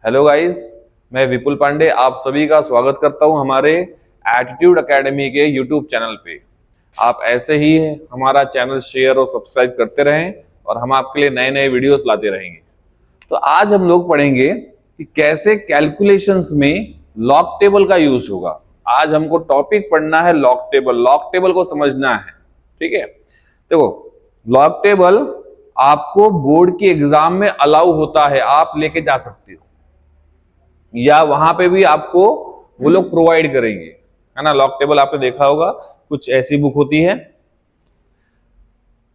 Hello guys, मैं विपुल पांडे आप सभी का स्वागत करता हूं हमारे एटीट्यूड एकेडमी के यूट्यूब चैनल पे। आप ऐसे ही हमारा चैनल शेयर और सब्सक्राइब करते रहें और हम आपके लिए नए नए वीडियोस लाते रहेंगे। तो आज हम लोग पढ़ेंगे कि कैसे कैलकुलेशंस में लॉग टेबल का यूज होगा। आज हमको टॉपिक पढ़ना है लॉग टेबल। लॉग टेबल को समझना है, ठीक है। देखो, लॉग टेबल आपको बोर्ड के एग्जाम में अलाउ होता है, आप लेके जा सकते हो या वहां पे भी आपको वो लोग प्रोवाइड करेंगे, है ना। लॉग टेबल आपने देखा होगा, कुछ ऐसी बुक होती है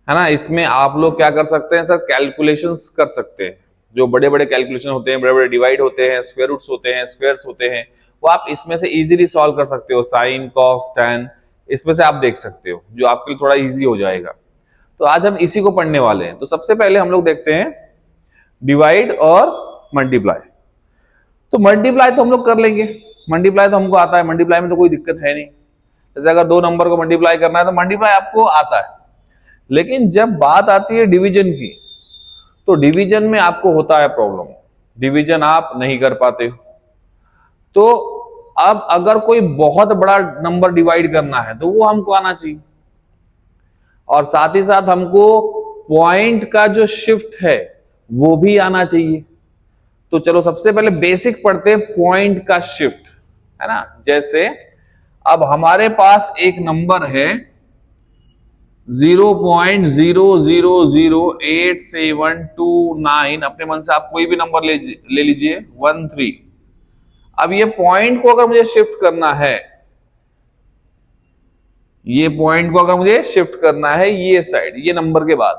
ना। इसमें आप लोग क्या कर सकते हैं सर, कैलकुलेशंस कर सकते हैं। जो बड़े बड़े कैलकुलेशन होते हैं, बड़े बड़े डिवाइड होते हैं, स्क्वायर रूट्स होते हैं, स्क्वायर्स होते हैं, वो आप इसमें से इजीली सॉल्व कर सकते हो। साइन, कॉस, टैन, इसमें से आप देख सकते हो, जो आपके लिए थोड़ा इजी हो जाएगा। तो आज हम इसी को पढ़ने वाले हैं। तो सबसे पहले हम लोग देखते हैं डिवाइड और मल्टीप्लाई। तो मल्टीप्लाई तो हम लोग कर लेंगे, मल्टीप्लाई तो हमको आता है, मल्टीप्लाई में तो कोई दिक्कत है नहीं। जैसे अगर दो नंबर को मल्टीप्लाई करना है तो मल्टीप्लाई आपको आता है। लेकिन जब बात आती है डिवीजन की, तो डिवीजन में आपको होता है प्रॉब्लम, डिवीजन आप नहीं कर पाते हो। तो अब अगर कोई बहुत बड़ा नंबर डिवाइड करना है तो वो हमको आना चाहिए, और साथ ही साथ हमको पॉइंट का जो शिफ्ट है वो भी आना चाहिए। तो चलो सबसे पहले बेसिक पढ़ते हैं, पॉइंट का शिफ्ट, है ना। जैसे अब हमारे पास एक नंबर है 0.0008729, अपने मन से आप कोई भी नंबर ले लीजिए, 13। अब ये पॉइंट को अगर मुझे शिफ्ट करना है, ये पॉइंट को अगर मुझे शिफ्ट करना है ये साइड, ये नंबर के बाद,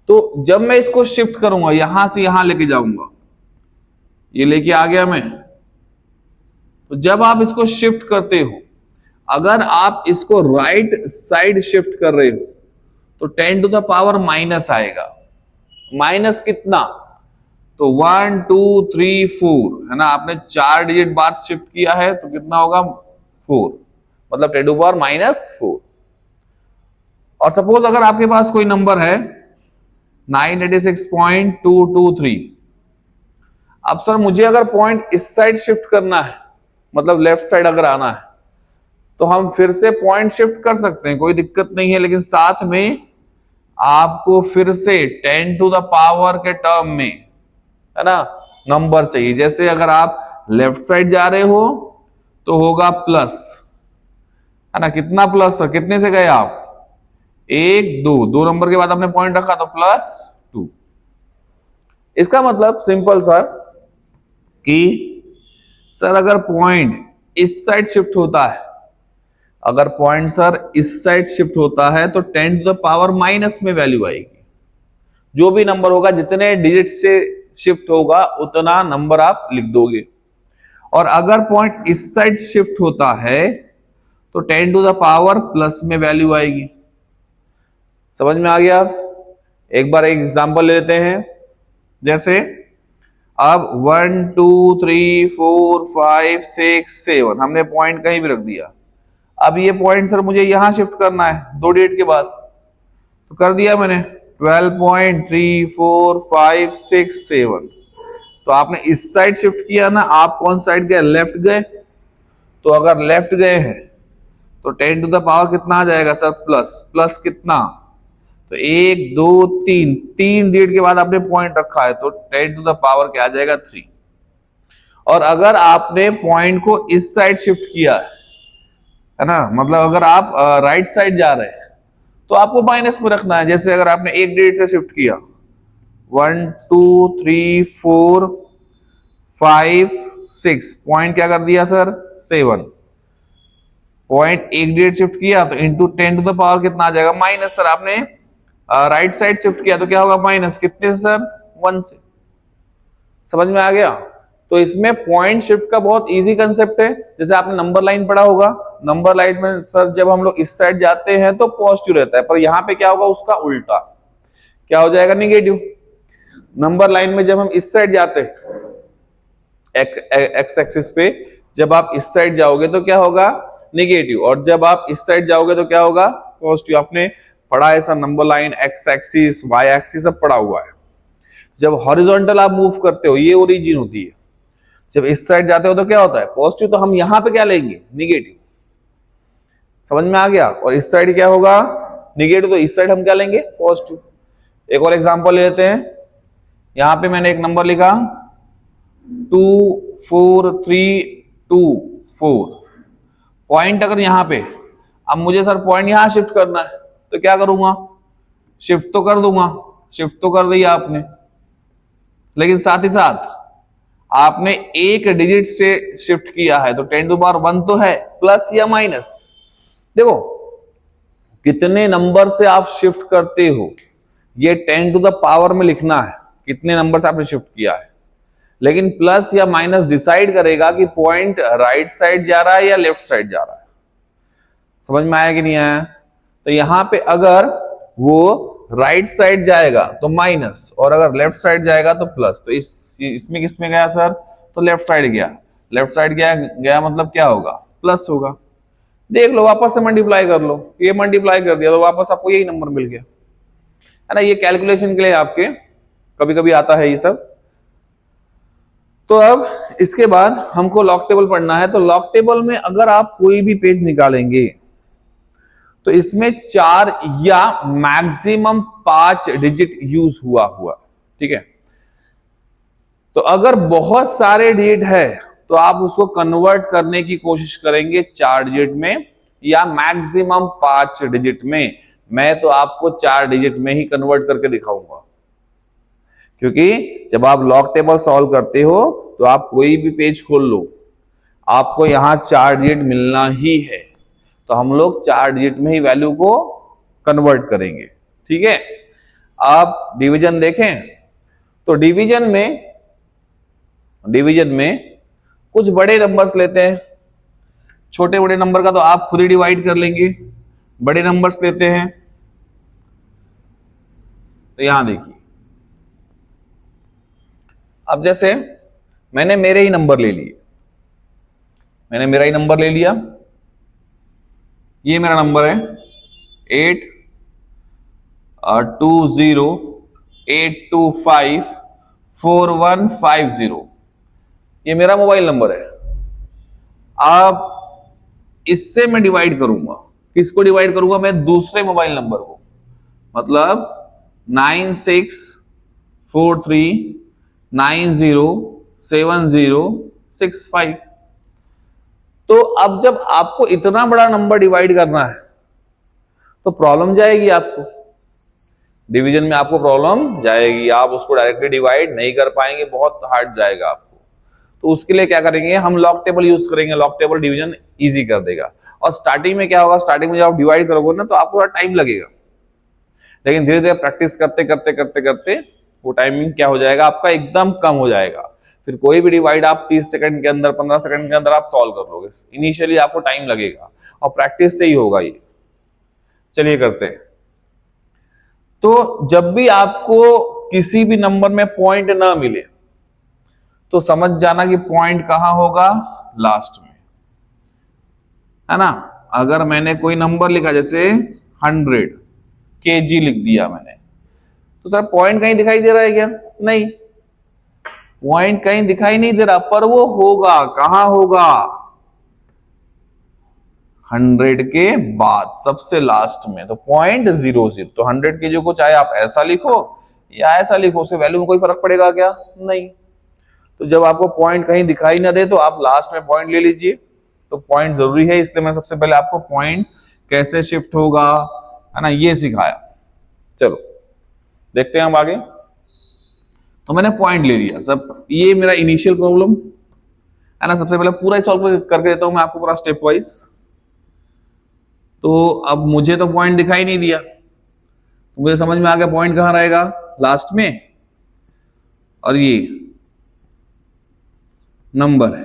तो जब मैं इसको शिफ्ट करूंगा, यहां से यहां लेके जाऊंगा, ये लेके आ गया मैं। तो जब आप इसको शिफ्ट करते हो, अगर आप इसको राइट साइड शिफ्ट कर रहे हो तो 10 टू द पावर माइनस आएगा। माइनस कितना? तो 1 2 3 4, है ना। आपने 4 डिजिट बाद शिफ्ट किया है तो कितना होगा? 4, मतलब 10 टू पावर -4। और सपोज अगर आपके पास कोई नंबर है 986.223। अब सर मुझे अगर पॉइंट इस साइड शिफ्ट करना है, मतलब लेफ्ट साइड अगर आना है, तो हम फिर से पॉइंट शिफ्ट कर सकते हैं, कोई दिक्कत नहीं है। लेकिन साथ में आपको फिर से 10 टू द पावर के टर्म में, है ना, नंबर चाहिए। जैसे अगर आप लेफ्ट साइड जा रहे हो तो होगा प्लस, है ना। कितना प्लस? कितने से गए आप? 1 2 नंबर के बाद आपने पॉइंट रखा तो +2। इसका मतलब सिंपल सर कि सर अगर पॉइंट इस साइड शिफ्ट होता है, अगर पॉइंट सर इस साइड शिफ्ट होता है तो 10 टू द पावर माइनस में वैल्यू आएगी। जो भी नंबर होगा, जितने डिजिट से शिफ्ट होगा उतना नंबर आप लिख दोगे। और अगर पॉइंट इस साइड शिफ्ट होता है तो 10 टू द पावर प्लस में वैल्यू आएगी। समझ में आ गया? एक बार एक एग्जांपल ले लेते हैं। जैसे अब 1 2 3 4 5 6 7 हमने पॉइंट कहीं भी रख दिया। अब ये पॉइंट सर मुझे यहां शिफ्ट करना है 2 डिजिट के बाद, तो कर दिया मैंने 12.3456 तो आपने इस साइड शिफ्ट किया ना। आप कौन साइड गए? लेफ्ट गए। तो अगर लेफ्ट गए हैं तो 10 टू द पावर कितना आ जाएगा सर? प्लस कितना? तो 1 2 3 डिजिट के बाद आपने पॉइंट रखा है तो 10 टू द पावर क्या आ जाएगा? 3। और अगर आपने पॉइंट को इस साइड शिफ्ट किया है ना, मतलब अगर आप राइट साइड जा रहे हैं तो आपको माइनस में रखना है। जैसे अगर आपने एक डिजिट से शिफ्ट किया 1 2 3 4 5 6, पॉइंट क्या कर दिया सर? 7। पॉइंट एक डिजिट शिफ्ट किया तो इंटू 10 टू द पावर कितना आ जाएगा? माइनस। सर आपने राइट साइड शिफ्ट किया तो क्या होगा? माइनस। कितने सर? 1 से। समझ में आ गया? तो इसमें पॉइंट शिफ्ट का बहुत इजी कंसेप्ट है। जैसे आपने नंबर लाइन पढ़ा होगा, नंबर लाइन में सर जब हम लोग इस साइड जाते हैं तो पॉजिटिव रहता है, पर यहां पे क्या होगा? उसका उल्टा क्या हो जाएगा? निगेटिव। नंबर लाइन में जब हम इस साइड जाते हैं, एक्स एक्सिस पे जब आप इस साइड जाओगे तो क्या होगा? निगेटिव। और जब आप इस साइड जाओगे तो क्या होगा? पॉजिटिव। आपने पढ़ा है sir number line, X axis, Y axis सब पढ़ा हुआ है। जब हॉरिजॉन्टल आप मूव करते हो ये ओरिजिन होती है, जब इस साइड जाते हो तो क्या होता है पॉजिटिव, तो हम यहां पे क्या लेंगे निगेटिव, समझ में आ गया। और इस साइड क्या होगा निगेटिव, तो इस साइड हम क्या लेंगे पॉजिटिव। एक और एग्जांपल लेते हैं, यहां पे मैंने एक नंबर लिखा 24324, पॉइंट अगर यहां पे, अब मुझे सर पॉइंट यहां शिफ्ट करना है तो क्या करूंगा, शिफ्ट तो कर दूंगा, शिफ्ट तो कर दिया आपने, लेकिन साथ ही साथ आपने एक डिजिट से शिफ्ट किया है तो 10⁻1 तो है, प्लस या माइनस। देखो कितने नंबर से आप शिफ्ट करते हो ये 10⁻ में लिखना है, कितने नंबर से आपने शिफ्ट किया है, लेकिन प्लस या माइनस डिसाइड करेगा कि पॉइंट राइट साइड जा रहा है या लेफ्ट साइड जा रहा है। समझ में आया कि नहीं आया। तो यहां पे अगर वो राइट साइड जाएगा तो माइनस, और अगर लेफ्ट साइड जाएगा तो प्लस। तो इसमें किसमें गया सर, तो लेफ्ट साइड गया, लेफ्ट साइड गया मतलब क्या होगा प्लस होगा। देख लो वापस से मल्टीप्लाई कर लो, ये मल्टीप्लाई कर दिया तो वापस आपको यही नंबर मिल गया, है ना। ये कैलकुलेशन के लिए आपके कभी कभी आता है ये सब। तो अब इसके बाद हमको लॉग टेबल पढ़ना है। तो लॉग टेबल में अगर आप कोई भी पेज निकालेंगे तो इसमें 4 या मैक्सिमम 5 डिजिट यूज हुआ, ठीक है। तो अगर बहुत सारे डिजिट है तो आप उसको कन्वर्ट करने की कोशिश करेंगे 4 डिजिट में या मैक्सिमम 5 डिजिट में। मैं तो आपको 4 डिजिट में ही कन्वर्ट करके दिखाऊंगा, क्योंकि जब आप लॉग टेबल सॉल्व करते हो तो आप कोई भी पेज खोल लो आपको यहां 4 डिजिट मिलना ही है, तो हम लोग 4 डिजिट में ही वैल्यू को कन्वर्ट करेंगे, ठीक है। आप डिवीजन देखें तो डिवीजन में कुछ बड़े नंबर्स लेते हैं, छोटे बड़े नंबर का तो आप खुद ही डिवाइड कर लेंगे। बड़े नंबर्स लेते हैं तो यहां देखिए, अब जैसे मैंने मेरे ही नंबर ले लिए, मैंने मेरा ही नंबर ले लिया, ये मेरा नंबर है 8208254150, ये मेरा मोबाइल नंबर है। अब इससे मैं डिवाइड करूंगा, किसको डिवाइड करूंगा, मैं दूसरे मोबाइल नंबर को, मतलब 9643907065। तो अब जब आपको इतना बड़ा नंबर डिवाइड करना है तो प्रॉब्लम जाएगी, आपको डिवीजन में आपको प्रॉब्लम जाएगी, आप उसको डायरेक्टली डिवाइड नहीं कर पाएंगे, बहुत हार्ड जाएगा आपको। तो उसके लिए क्या करेंगे, हम लॉग टेबल यूज करेंगे, लॉग टेबल डिवीजन इजी कर देगा। और स्टार्टिंग में क्या होगा, स्टार्टिंग में जब आप डिवाइड करोगे ना तो आपको थोड़ा टाइम लगेगा, लेकिन धीरे धीरे प्रैक्टिस करते करते करते करते वो टाइमिंग क्या हो जाएगा आपका एकदम कम हो जाएगा। फिर कोई भी डिवाइड आप 30 सेकंड के अंदर 15 सेकंड के अंदर आप सॉल्व कर लोगे। इनिशियली आपको टाइम लगेगा और प्रैक्टिस से ही होगा ये। चलिए करते हैं। तो जब भी आपको किसी भी नंबर में पॉइंट ना मिले तो समझ जाना कि पॉइंट कहां होगा, लास्ट में, है ना। अगर मैंने कोई नंबर लिखा जैसे 100 kg लिख दिया मैंने, तो सर पॉइंट कहीं दिखाई दे रहा है क्या, नहीं, पॉइंट कहीं दिखाई नहीं दे रहा, पर वो होगा कहां होगा, 100 के बाद सबसे लास्ट में, तो 0.00। तो 100 kg को चाहे आप ऐसा लिखो या ऐसा लिखो, उससे वैल्यू में कोई फर्क पड़ेगा क्या, नहीं। तो जब आपको पॉइंट कहीं दिखाई ना दे तो आप लास्ट में पॉइंट ले लीजिए। तो पॉइंट जरूरी है, इसलिए मैं सबसे पहले आपको पॉइंट कैसे शिफ्ट होगा, है ना, ये सिखाया। चलो देखते हैं हम आगे। तो मैंने पॉइंट ले लिया, सब ये मेरा इनिशियल प्रॉब्लम है ना। सबसे पहले पूरा सॉल्व करके देता हूं मैं आपको पूरा स्टेप वाइज। तो अब मुझे तो पॉइंट दिखाई नहीं दिया, तो मुझे समझ में आ गया पॉइंट कहां रहेगा, लास्ट में। और ये नंबर है,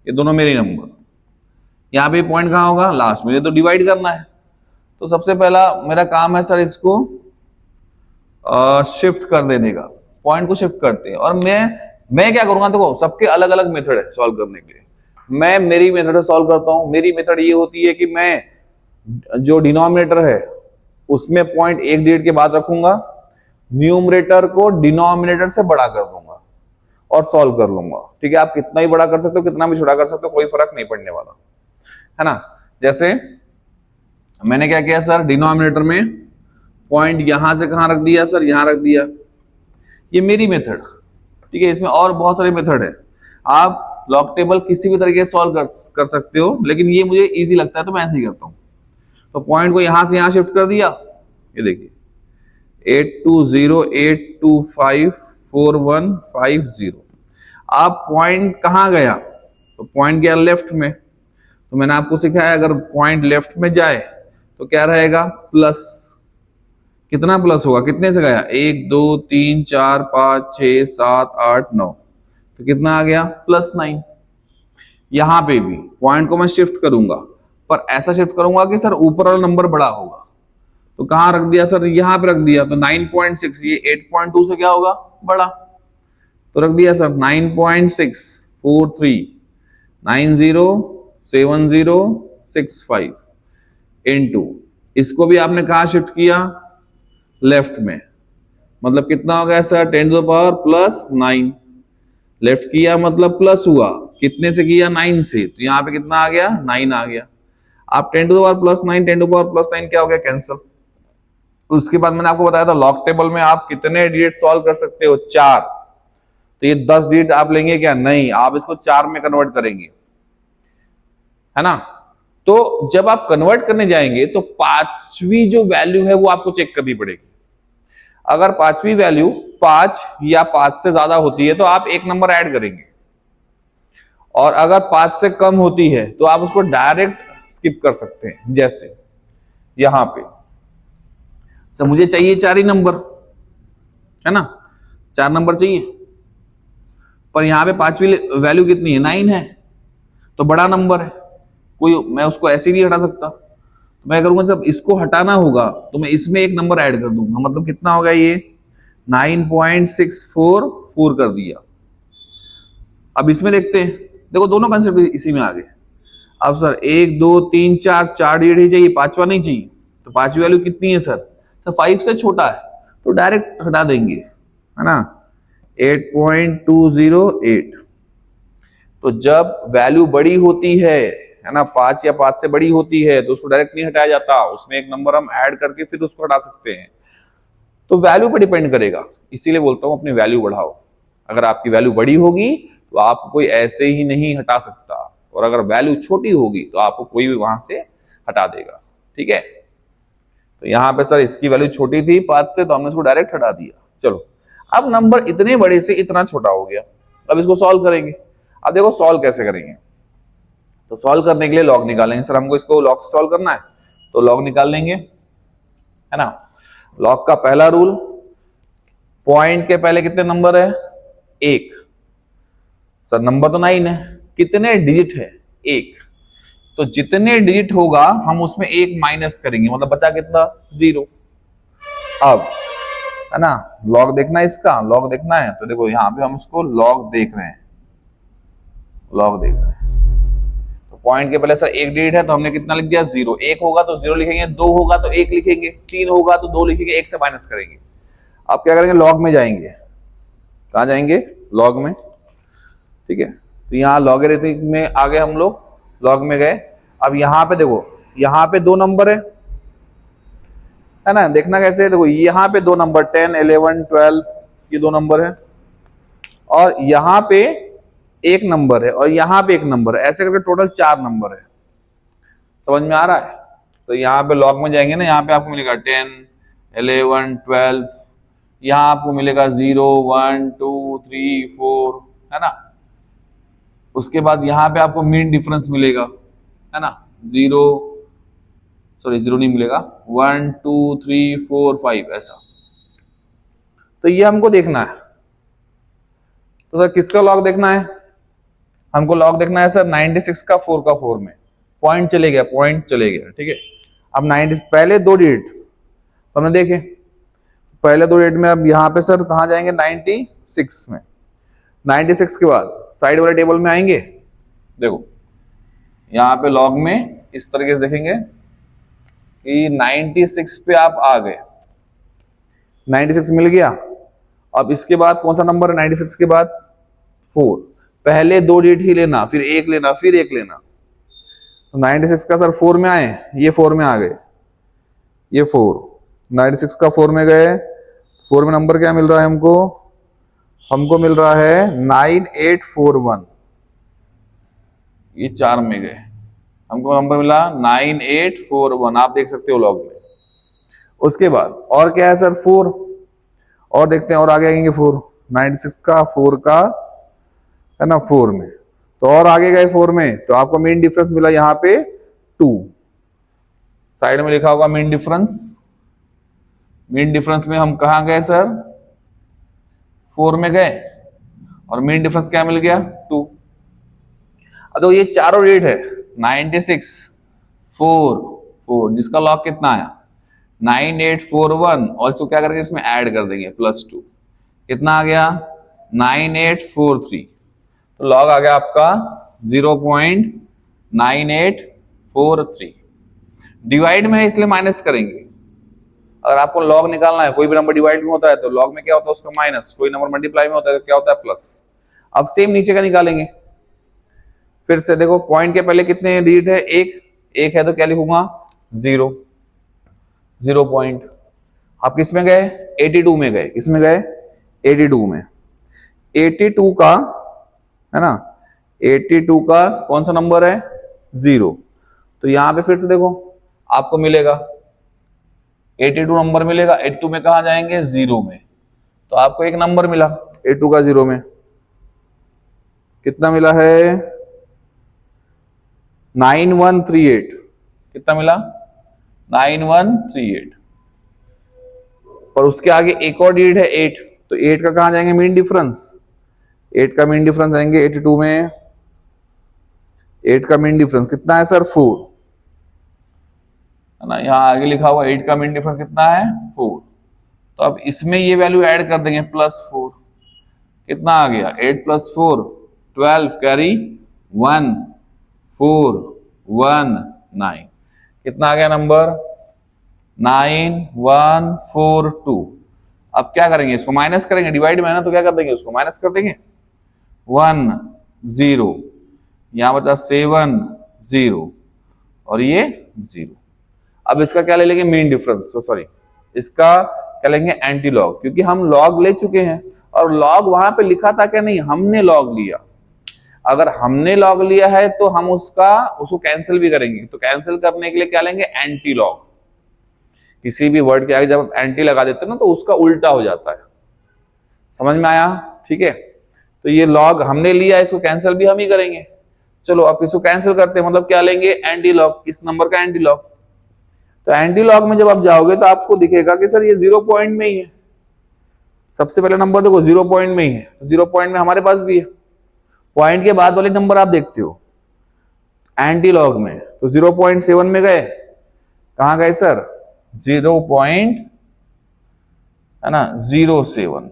ये दोनों मेरे नंबर, यहां पे पॉइंट कहां होगा, लास्ट में। ये तो डिवाइड करना है, तो सबसे पहला मेरा काम है सर इसको शिफ्ट कर देने का, पॉइंट को शिफ्ट करते हैं। और मैं क्या करूंगा, देखो सबके अलग अलग मेथड है सॉल्व करने के लिए। मैं मेरी मेथड से सॉल्व करता हूं। मेरी मेथड ये होती है कि मैं जो डिनोमिनेटर है उसमें पॉइंट एक डिजिट के बाद रखूंगा, न्यूमरेटर को डिनोमिनेटर से बड़ा कर दूंगा और सॉल्व कर लूंगा। ठीक है, आप कितना ही बड़ा कर सकते हो, कितना भी छोटा कर सकते हो, कोई फर्क नहीं पड़ने वाला है ना। जैसे मैंने क्या किया सर, डिनोमिनेटर में पॉइंट यहां से कहां रख दिया सर, यहां रख दिया। ये मेरी मेथड, ठीक है, इसमें और बहुत सारे मेथड है। आप लॉग टेबल किसी भी तरीके से सॉल्व कर सकते हो, लेकिन ये मुझे इजी लगता है तो मैं ऐसे ही करता हूं। तो पॉइंट को यहां से यहां शिफ्ट कर दिया, ये देखिए 8208254150। आप पॉइंट कहां गया, तो पॉइंट गया लेफ्ट में। तो मैंने आपको सिखाया अगर पॉइंट लेफ्ट में जाए तो क्या रहेगा, प्लस। कितना प्लस होगा, कितने से गया, 1 2 3 4 5 6 7 8 9, तो कितना आ गया, +9। यहां पे भी पॉइंट को मैं शिफ्ट करूंगा, पर ऐसा शिफ्ट करूंगा कि सर ऊपर वाला नंबर बड़ा होगा। तो कहां रख दिया सर, यहां पे रख दिया। तो 9.6 ये 8.2 से क्या होगा, बड़ा। तो रख दिया सर 9.643907065 इनटू, इसको भी आपने कहा शिफ्ट किया, लेफ्ट में। मतलब कितना हो गया सर, 10⁻+9। लेफ्ट किया मतलब प्लस हुआ, कितने से किया, 9 से। तो यहां पे कितना आ गया, 9 आ गया। आप 10⁻+9 10⁻+9 क्या हो गया, कैंसिल। उसके बाद मैंने आपको बताया था लॉग टेबल में आप कितने डिजिट सॉल्व कर सकते हो, 4। तो ये 10 डिजिट आप लेंगे क्या, नहीं, आप इसको 4 में कन्वर्ट करेंगे, है ना। तो जब आप कन्वर्ट करने जाएंगे तो पांचवी जो वैल्यू है वो आपको चेक करनी पड़ेगी। अगर पांचवी वैल्यू 5 या 5 से ज्यादा होती है तो आप एक नंबर ऐड करेंगे, और अगर 5 से कम होती है तो आप उसको डायरेक्ट स्किप कर सकते हैं। जैसे यहां पे सर मुझे चाहिए 4 ही नंबर, है ना, 4 नंबर चाहिए, पर यहां पे पांचवी वैल्यू कितनी है, 9 है, तो बड़ा नंबर है, कोई मैं उसको ऐसे नहीं हटा सकता। तो मैं करूंगा जब इसको हटाना होगा तो मैं इसमें एक नंबर ऐड कर दूंगा। मतलब कितना होगा ये, 9.644 कर दिया। अब इसमें देखते हैं, देखो दोनों कंसेप्ट इसी में आ गए। अब सर 1 2 3 4 4 डिजिट ही चाहिए, पांचवा नहीं चाहिए। तो पांचवी वैल्यू कितनी है सर, 5 से छोटा है तो डायरेक्ट हटा देंगे, है ना, 8.208। तो जब वैल्यू बड़ी होती है ना, 5 या 5 से बड़ी होती है, तो उसको डायरेक्ट नहीं हटाया जाता, उसमें एक नंबर हम ऐड करके फिर उसको हटा सकते हैं। तो वैल्यू पे डिपेंड करेगा, इसीलिए बोलता हूं अपनी वैल्यू बढ़ाओ। अगर आपकी वैल्यू बड़ी होगी तो आपको कोई ऐसे ही नहीं हटा सकता, और अगर वैल्यू छोटी होगी तो आपको कोई भी वहां से हटा देगा। ठीक है, तो यहां पे सर इसकी वैल्यू छोटी थी 5 से, तो हमने इसको डायरेक्ट हटा दिया। चलो, अब नंबर इतने बड़े से इतना छोटा हो गया, अब इसको सॉल्व करेंगे। अब देखो सॉल्व कैसे करेंगे, तो सॉल्व करने के लिए लॉग निकालेंगे। सर हमको इसको लॉग से सॉल्व करना है, तो लॉग निकाल लेंगे, है ना। लॉग का पहला रूल, पॉइंट के पहले कितने नंबर है, 1। सर नंबर तो 9 है, कितने डिजिट है, 1। तो जितने डिजिट होगा हम उसमें 1 माइनस करेंगे, मतलब बचा कितना, 0। अब है ना, लॉग देखना है इसका, लॉग देखना है तो देखो यहां पे हम उसको लॉग देख रहे हैं, लॉग देख रहे हैं। तो पॉइंट के पहले सर 1 डिजिट है तो हमने कितना लिख दिया, 0। 1 होगा तो 0 लिखेंगे, 2 होगा तो 1 लिखेंगे, 3 होगा तो 2 लिखेंगे, 1 से माइनस करेंगे। अब क्या करेंगे, लॉग में जाएंगे। कहां जाएंगे, लॉग में। ठीक है, तो यहाँ लॉगरिथमिक में आ गए हम लोग, लॉग में गए। अब यहाँ पे देखो, यहाँ पे 2 नंबर है ना, देखना कैसे है, देखो यहाँ पे 2 नंबर 10 11 12 ये 2 नंबर है, और यहाँ पे 1 नंबर है, और यहाँ पे 1 नंबर है, ऐसे करके टोटल 4 नंबर है। समझ में आ रहा है। तो यहाँ पे लॉग में जाएंगे ना, यहाँ पे आपको मिलेगा 10 11 12, यहाँ आपको मिलेगा 0 1 2 3 4, है ना। उसके बाद यहाँ पे आपको मीन डिफरेंस मिलेगा, है ना, 0 सॉरी 0 नहीं मिलेगा, 1 2 3 4 5 ऐसा। तो ये हमको देखना है। तो सर किसका लॉग देखना है, हमको लॉग देखना है सर 96 का 4 का 4 में। पॉइंट चले गया, पॉइंट चले गया, ठीक है। अब 90 पहले 2 डिजिट तो हमने देखे, पहले 2 डिजिट में अब यहाँ पे सर कहाँ जाएंगे, 96 में। 96 के बाद साइड वाले टेबल में आएंगे, देखो यहाँ पे लॉग में इस तरीके से देखेंगे कि 96 पे आप आ गए, 96 मिल गया। अब इसके बाद कौन सा नंबर है 96 के बाद? 4। पहले 2 डिजिट ही लेना, फिर 1 लेना, फिर 1 लेना। तो 96 का सर 4 में आए, ये 4 में आ गए, ये 4, 96 का 4 में गए। 4 में नंबर क्या मिल रहा है हमको? हमको मिल रहा है 9841। ये 4 में गए, हमको नंबर मिला 9841, आप देख सकते हो लॉग में। उसके बाद और क्या है सर? 4, और देखते हैं और आगे आएंगे 4, 96 का 4 का है ना 4 में, तो और आगे गए 4 में, तो आपको मेन डिफरेंस मिला यहाँ पे 2। साइड में लिखा होगा मेन डिफरेंस। मेन डिफरेंस में हम कहा गए सर? 4 में गए, और मेन डिफरेंस क्या मिल गया? 2। तो ये चारों रेट है 96, 4, 4, जिसका लॉग कितना आया 9841, और इसको क्या करेंगे इसमें ऐड कर देंगे +2, कितना आ गया 9843। तो लॉग आ गया आपका 0.9843। डिवाइड में है इसलिए माइनस करेंगे। अगर आपको लॉग निकालना है, कोई भी नंबर डिवाइड में होता है तो लॉग में क्या होता है उसका माइनस, कोई नंबर मल्टीप्लाई में होता है तो क्या होता है प्लस। अब सेम नीचे का निकालेंगे। फिर से देखो पॉइंट के पहले कितने डिजिट है? 1 है तो क्या लिखूंगा 0 पॉइंट। आप किस में गए? 82 में गए। किस में गए? 82 में। 82 का है ना, 82 का कौन सा नंबर है? 0। तो यहां पे फिर से देखो आपको मिलेगा 82 नंबर मिलेगा। 82 में कहा जाएंगे 0 में, तो आपको एक नंबर मिला 82 का 0 में, कितना मिला है 9138। कितना मिला 9138। पर उसके आगे एक और डिजिट है 8, तो 8 का कहां जाएंगे मेन डिफरेंस? 8 का मेन डिफरेंस आएंगे 82 में। 8 का मेन डिफरेंस कितना है सर? 4 है ना, यहां आगे लिखा हुआ 8 का मेन डिफरेंस कितना है 4। तो अब इसमें ये वैल्यू ऐड कर देंगे +4, कितना आ गया 8 + 4 12, कैरी 1 4 1 9, कितना आ गया नंबर 9142। अब क्या करेंगे इसको माइनस करेंगे, डिवाइड में है ना तो क्या कर देंगे उसको माइनस कर देंगे। 1 0, यहां बचा 7 0, और ये 0। अब इसका क्या ले लेंगे मेन डिफरेंस, सॉरी इसका क्या लेंगे एंटी लॉग, क्योंकि हम लॉग ले चुके हैं और लॉग वहां पे लिखा था क्या? नहीं, हमने लॉग लिया। अगर हमने लॉग लिया है तो हम उसको कैंसिल भी करेंगे, तो कैंसिल करने के लिए क्या लेंगे एंटी लॉग। किसी भी वर्ड के आगे जब एंटी लगा देते हैं ना तो उसका उल्टा हो जाता है। समझ में आया? ठीक है, तो ये लॉग हमने लिया, इसको कैंसिल भी हम ही करेंगे। चलो अब इसको कैंसिल करते हैं, मतलब क्या लेंगे एंटी लॉग, इस नंबर का एंटी लॉग। तो एंटी लॉग में जब आप जाओगे तो आपको दिखेगा कि सर ये 0 पॉइंट में ही है। सबसे पहले नंबर देखो 0 पॉइंट में ही है, 0 पॉइंट में हमारे पास भी है। पॉइंट के बाद वाले नंबर आप देखते हो एंटी लॉग में, तो 0.7 में गए, कहां गए सर 0 पॉइंट है ना 07,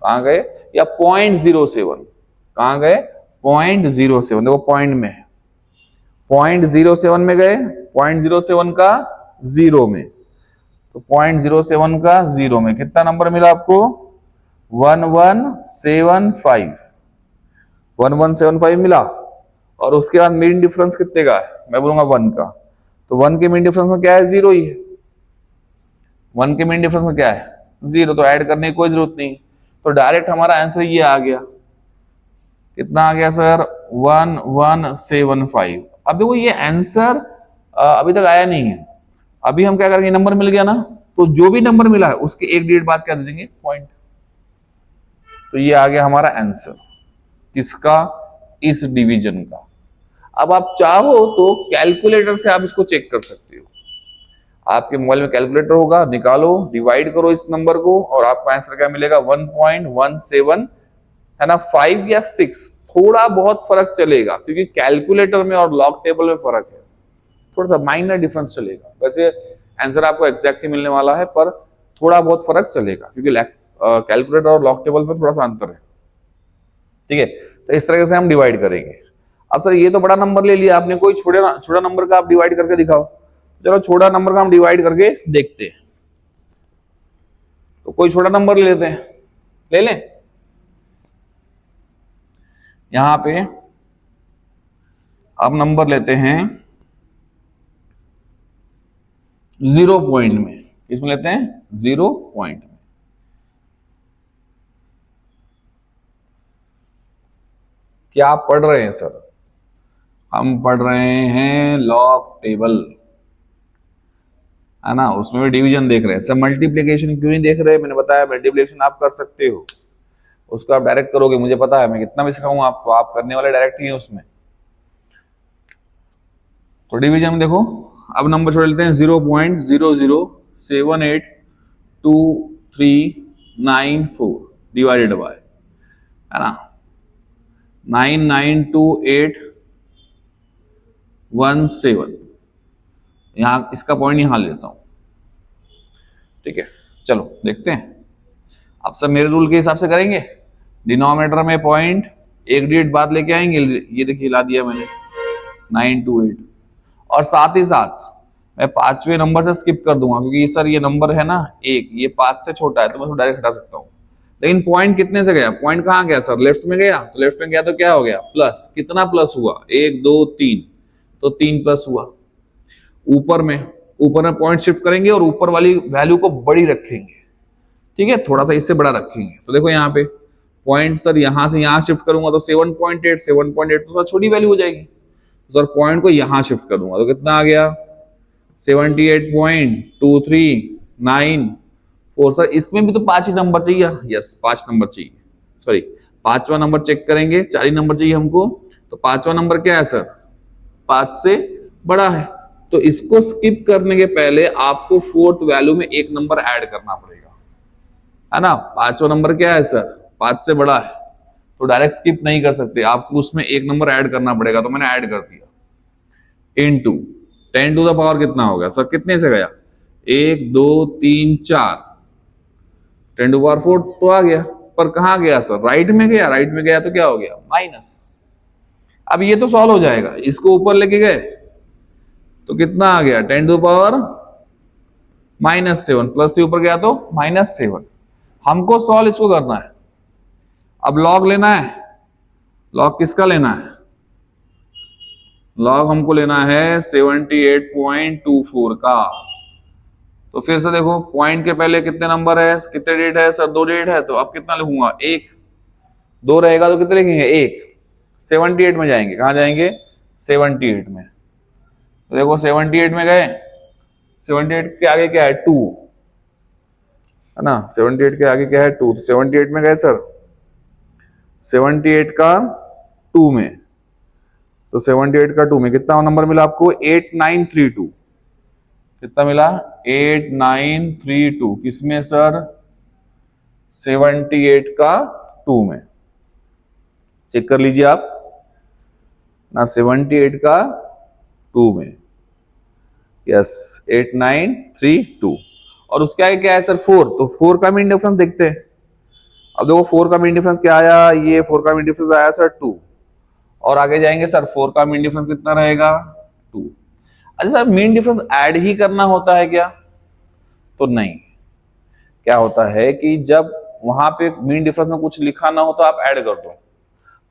कहां गए, या 0.07, कहां गए 0.07, देखो पॉइंट में 0.07 में गए, 0.07 का 0 में, तो 0.07 का 0 में कितना नंबर मिला आपको 1175 मिला। और उसके बाद मेन डिफरेंस कितने का है? मैं बोलूंगा 1 का, तो 1 के मेन डिफरेंस में क्या है 0 ही है। 1 के मेन डिफरेंस में क्या है 0, तो ऐड करने की कोई जरूरत नहीं, तो डायरेक्ट हमारा आंसर ये आ गया। कितना आ गया सर 1175। अब देखो ये आंसर अभी तक आया नहीं है, अभी हम क्या करेंगे नंबर मिल गया ना, तो जो भी नंबर मिला है उसके एक डिजिट बाद क्या दे देंगे पॉइंट। तो ये आ गया हमारा आंसर, किसका? इस डिवीजन का। अब आप चाहो तो कैलकुलेटर से आप इसको चेक कर सकते हो। आपके मोबाइल में कैलकुलेटर होगा, निकालो, डिवाइड करो इस नंबर को, और आपका आंसर क्या मिलेगा 1.17 है ना, 5 या 6, थोड़ा बहुत फर्क चलेगा क्योंकि कैलकुलेटर में और लॉग टेबल में फर्क है, थोड़ा सा माइनर डिफरेंस चलेगा। वैसे आंसर आपको एग्जैक्ट ही मिलने वाला है, पर थोड़ा बहुत फर्क चलेगा क्योंकि कैलकुलेटर और लॉग टेबल में थोड़ा सा अंतर है। ठीक है, तो इस तरह से हम डिवाइड करेंगे। अब सर ये तो बड़ा नंबर ले लिया आपने, कोई छोटा नंबर का आप डिवाइड करके दिखाओ। चलो छोटा नंबर का हम डिवाइड करके देखते हैं। तो कोई छोटा नंबर ले लेते हैं, ले लें। यहां पे अब नंबर लेते हैं 0 पॉइंट में। इसमें लेते हैं 0 पॉइंट में। क्या आप पढ़ रहे हैं सर? हम पढ़ रहे हैं लॉग टेबल, है ना, उसमें भी डिवीजन देख रहे हैं। सर मल्टीप्लिकेशन क्यों नहीं देख रहे? मैंने बताया मल्टीप्लिकेशन आप कर सकते हो, उसको आप डायरेक्ट करोगे, मुझे पता है, मैं कितना भी सिखाऊं आपको, आप करने वाले डायरेक्ट ही हैं उसमें। तो डिवीजन में देखो, अब नंबर छोड़ लेते हैं 0.0078239 डिवाइडेड बाय, है ना, 992817। यहां इसका पॉइंट यहां लेता हूं, ठीक है। चलो देखते हैं। अब सब मेरे रूल के हिसाब से करेंगे। डिनोमिनेटर में पॉइंट, एक डिजिट बाद लेके आएंगे। ये देखिए ला दिया मैंने 928, और साथ ही साथ मैं पांचवें नंबर से स्किप कर दूंगा, क्योंकि सर ये नंबर है ना एक, ये 5 से छोटा है तो मैं उसको डायरेक्ट हटा सकता हूं। लेकिन पॉइंट कितने से गया? पॉइंट कहां गया सर? लेफ्ट में गया। तो लेफ्ट में गया तो क्या हो गया? प्लस। कितना प्लस हुआ? 1 2 3, तो 3 प्लस हुआ। ऊपर में पॉइंट शिफ्ट करेंगे और ऊपर वाली वैल्यू को बड़ी रखेंगे, ठीक है, थोड़ा सा इससे बड़ा रखेंगे। तो देखो यहाँ पे पॉइंट सर यहां से यहां शिफ्ट करूंगा तो 7.8 तो छोटी वैल्यू हो जाएगी। तो सर पॉइंट को यहां शिफ्ट कर दूंगा तो कितना आ गया? 78.2394। सर इसमें भी तो 5 ही नंबर चाहिए। यस 5 नंबर चाहिए, सॉरी 5वां नंबर चेक करेंगे। 4 ही नंबर चाहिए हमको, तो 5वां नंबर क्या है सर? 5 से बड़ा है। तो इसको स्किप करने के पहले आपको फोर्थ वैल्यू में एक नंबर ऐड करना पड़ेगा, है ना। 5वां नंबर क्या है सर? 5 से बड़ा है, तो डायरेक्ट स्किप नहीं कर सकते, आपको उसमें एक नंबर ऐड करना पड़ेगा। तो मैंने ऐड कर दिया। इनटू 10 टू द पावर कितना हो गया सर? कितने से गया? 1 2 3 4, 10 टू पावर 4 तो आ गया, पर कहां गया सर? राइट में गया। राइट में गया तो क्या हो गया? माइनस। अब ये तो सॉल्व हो जाएगा, इसको ऊपर लेके गए तो कितना आ गया? 10 टू पावर -7, प्लस 3 ऊपर गया तो -7। हमको सॉल्व इसको करना है। अब लॉग लेना है। लॉग किसका लेना है? लॉग हमको लेना है 78.24 का। तो फिर से देखो, पॉइंट के पहले कितने नंबर है, कितने डेट है सर? 2 डेट है, तो अब कितना लिखूंगा? 1। 2 रहेगा तो कितने लिखेंगे? 1। 78 में जाएंगे, कहां जाएंगे? 78 में। तो देखो 78 में गए, 78 के आगे क्या है? 2, है ना। 78 के आगे क्या है? 2। तो 78 में गए सर, 78 का 2 में, तो 78 का 2 में कितना नंबर मिला आपको? 8932। कितना मिला? 8932 किसमें सर? 78 का 2 में। चेक कर लीजिए आप ना, 78 का 2 में, यस 8932। और उसके आगे क्या है सर? 4। तो 4 का मीन डिफरेंस देखते हैं। अब देखो 4 का मीन डिफरेंस क्या आया? ये 4 का मीन डिफरेंस आया सर 2, और आगे जाएंगे सर 4 का मीन डिफरेंस कितना रहेगा? 2। अच्छा सर मीन डिफरेंस ऐड ही करना होता है क्या? तो नहीं। क्या होता है कि जब वहां पे मीन डिफरेंस में कुछ लिखा ना हो तो आप ऐड कर दो,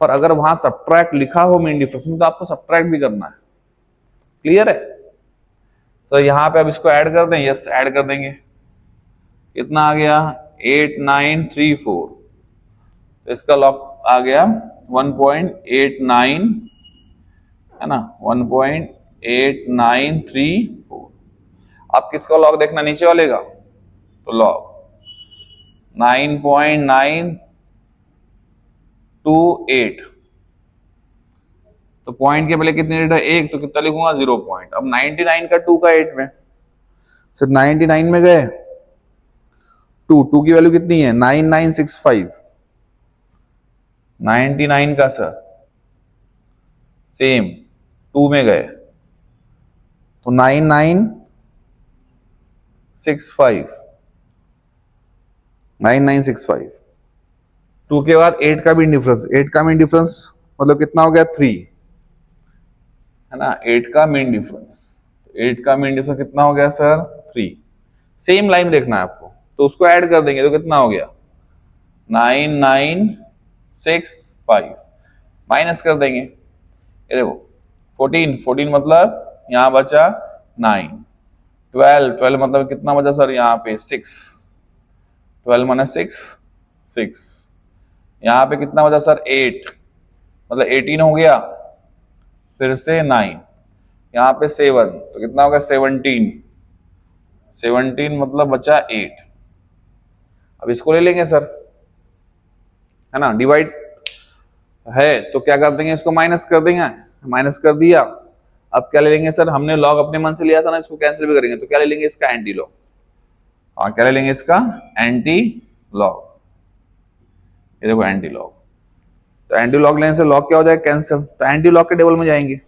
पर अगर वहां सब्ट्रैक्ट लिखा हो मीन डिफरेंस में तो आपको सब्ट्रैक्ट भी करना है। क्लियर है? तो यहां पे अब इसको ऐड कर दें। यस ऐड कर देंगे। कितना आ गया? 8934। तो इसका लॉग आ गया 1.89, है ना, 1.8934। अब किसका लॉग देखना? नीचे वाले का। तो लॉग 9.928। तो पॉइंट के पहले कितनी डेट है? 1, तो कितना लिखूंगा? 0 पॉइंट। अब 99 का 2 का 8 में, सर 99 में गए, 2 की वैल्यू कितनी है? 9965। 99 का सर सेम 2 में गए तो 9965। 2 के बाद 8 का मीन डिफरेंस। 8 का मीन डिफरेंस मतलब कितना हो गया? 3, है ना। 8 का मीन डिफरेंस, 8 का मीन डिफरेंस कितना हो गया सर? 3। सेम लाइन देखना है आपको, तो उसको ऐड कर देंगे तो कितना हो गया 9965, माइनस कर देंगे, ये देखो 14 मतलब यहां बचा 9, 12 मतलब कितना बचा सर यहाँ पे 6, 12 माने 6, यहाँ पे कितना बचा सर 8, मतलब 18 हो गया, फिर से 9, यहाँ पे 7 तो कितना होगा 17, 17 मतलब बचा 8। अब इसको ले लेंगे सर, है ना, डिवाइड है तो क्या कर देंगे, इसको माइनस कर देंगे, माइनस कर दिया। अब क्या ले लेंगे सर, हमने लॉग अपने मन से लिया था ना, इसको कैंसिल भी करेंगे तो क्या ले लेंगे इसका एंटी लॉग। हाँ क्या ले लेंगे इसका एंटी लॉग, ये देखो एंटी लॉग। तो एंटी लॉग लेने से लॉग क्या हो जाएगा कैंसिल, तो एंटी लॉग के टेबल में जाएंगे।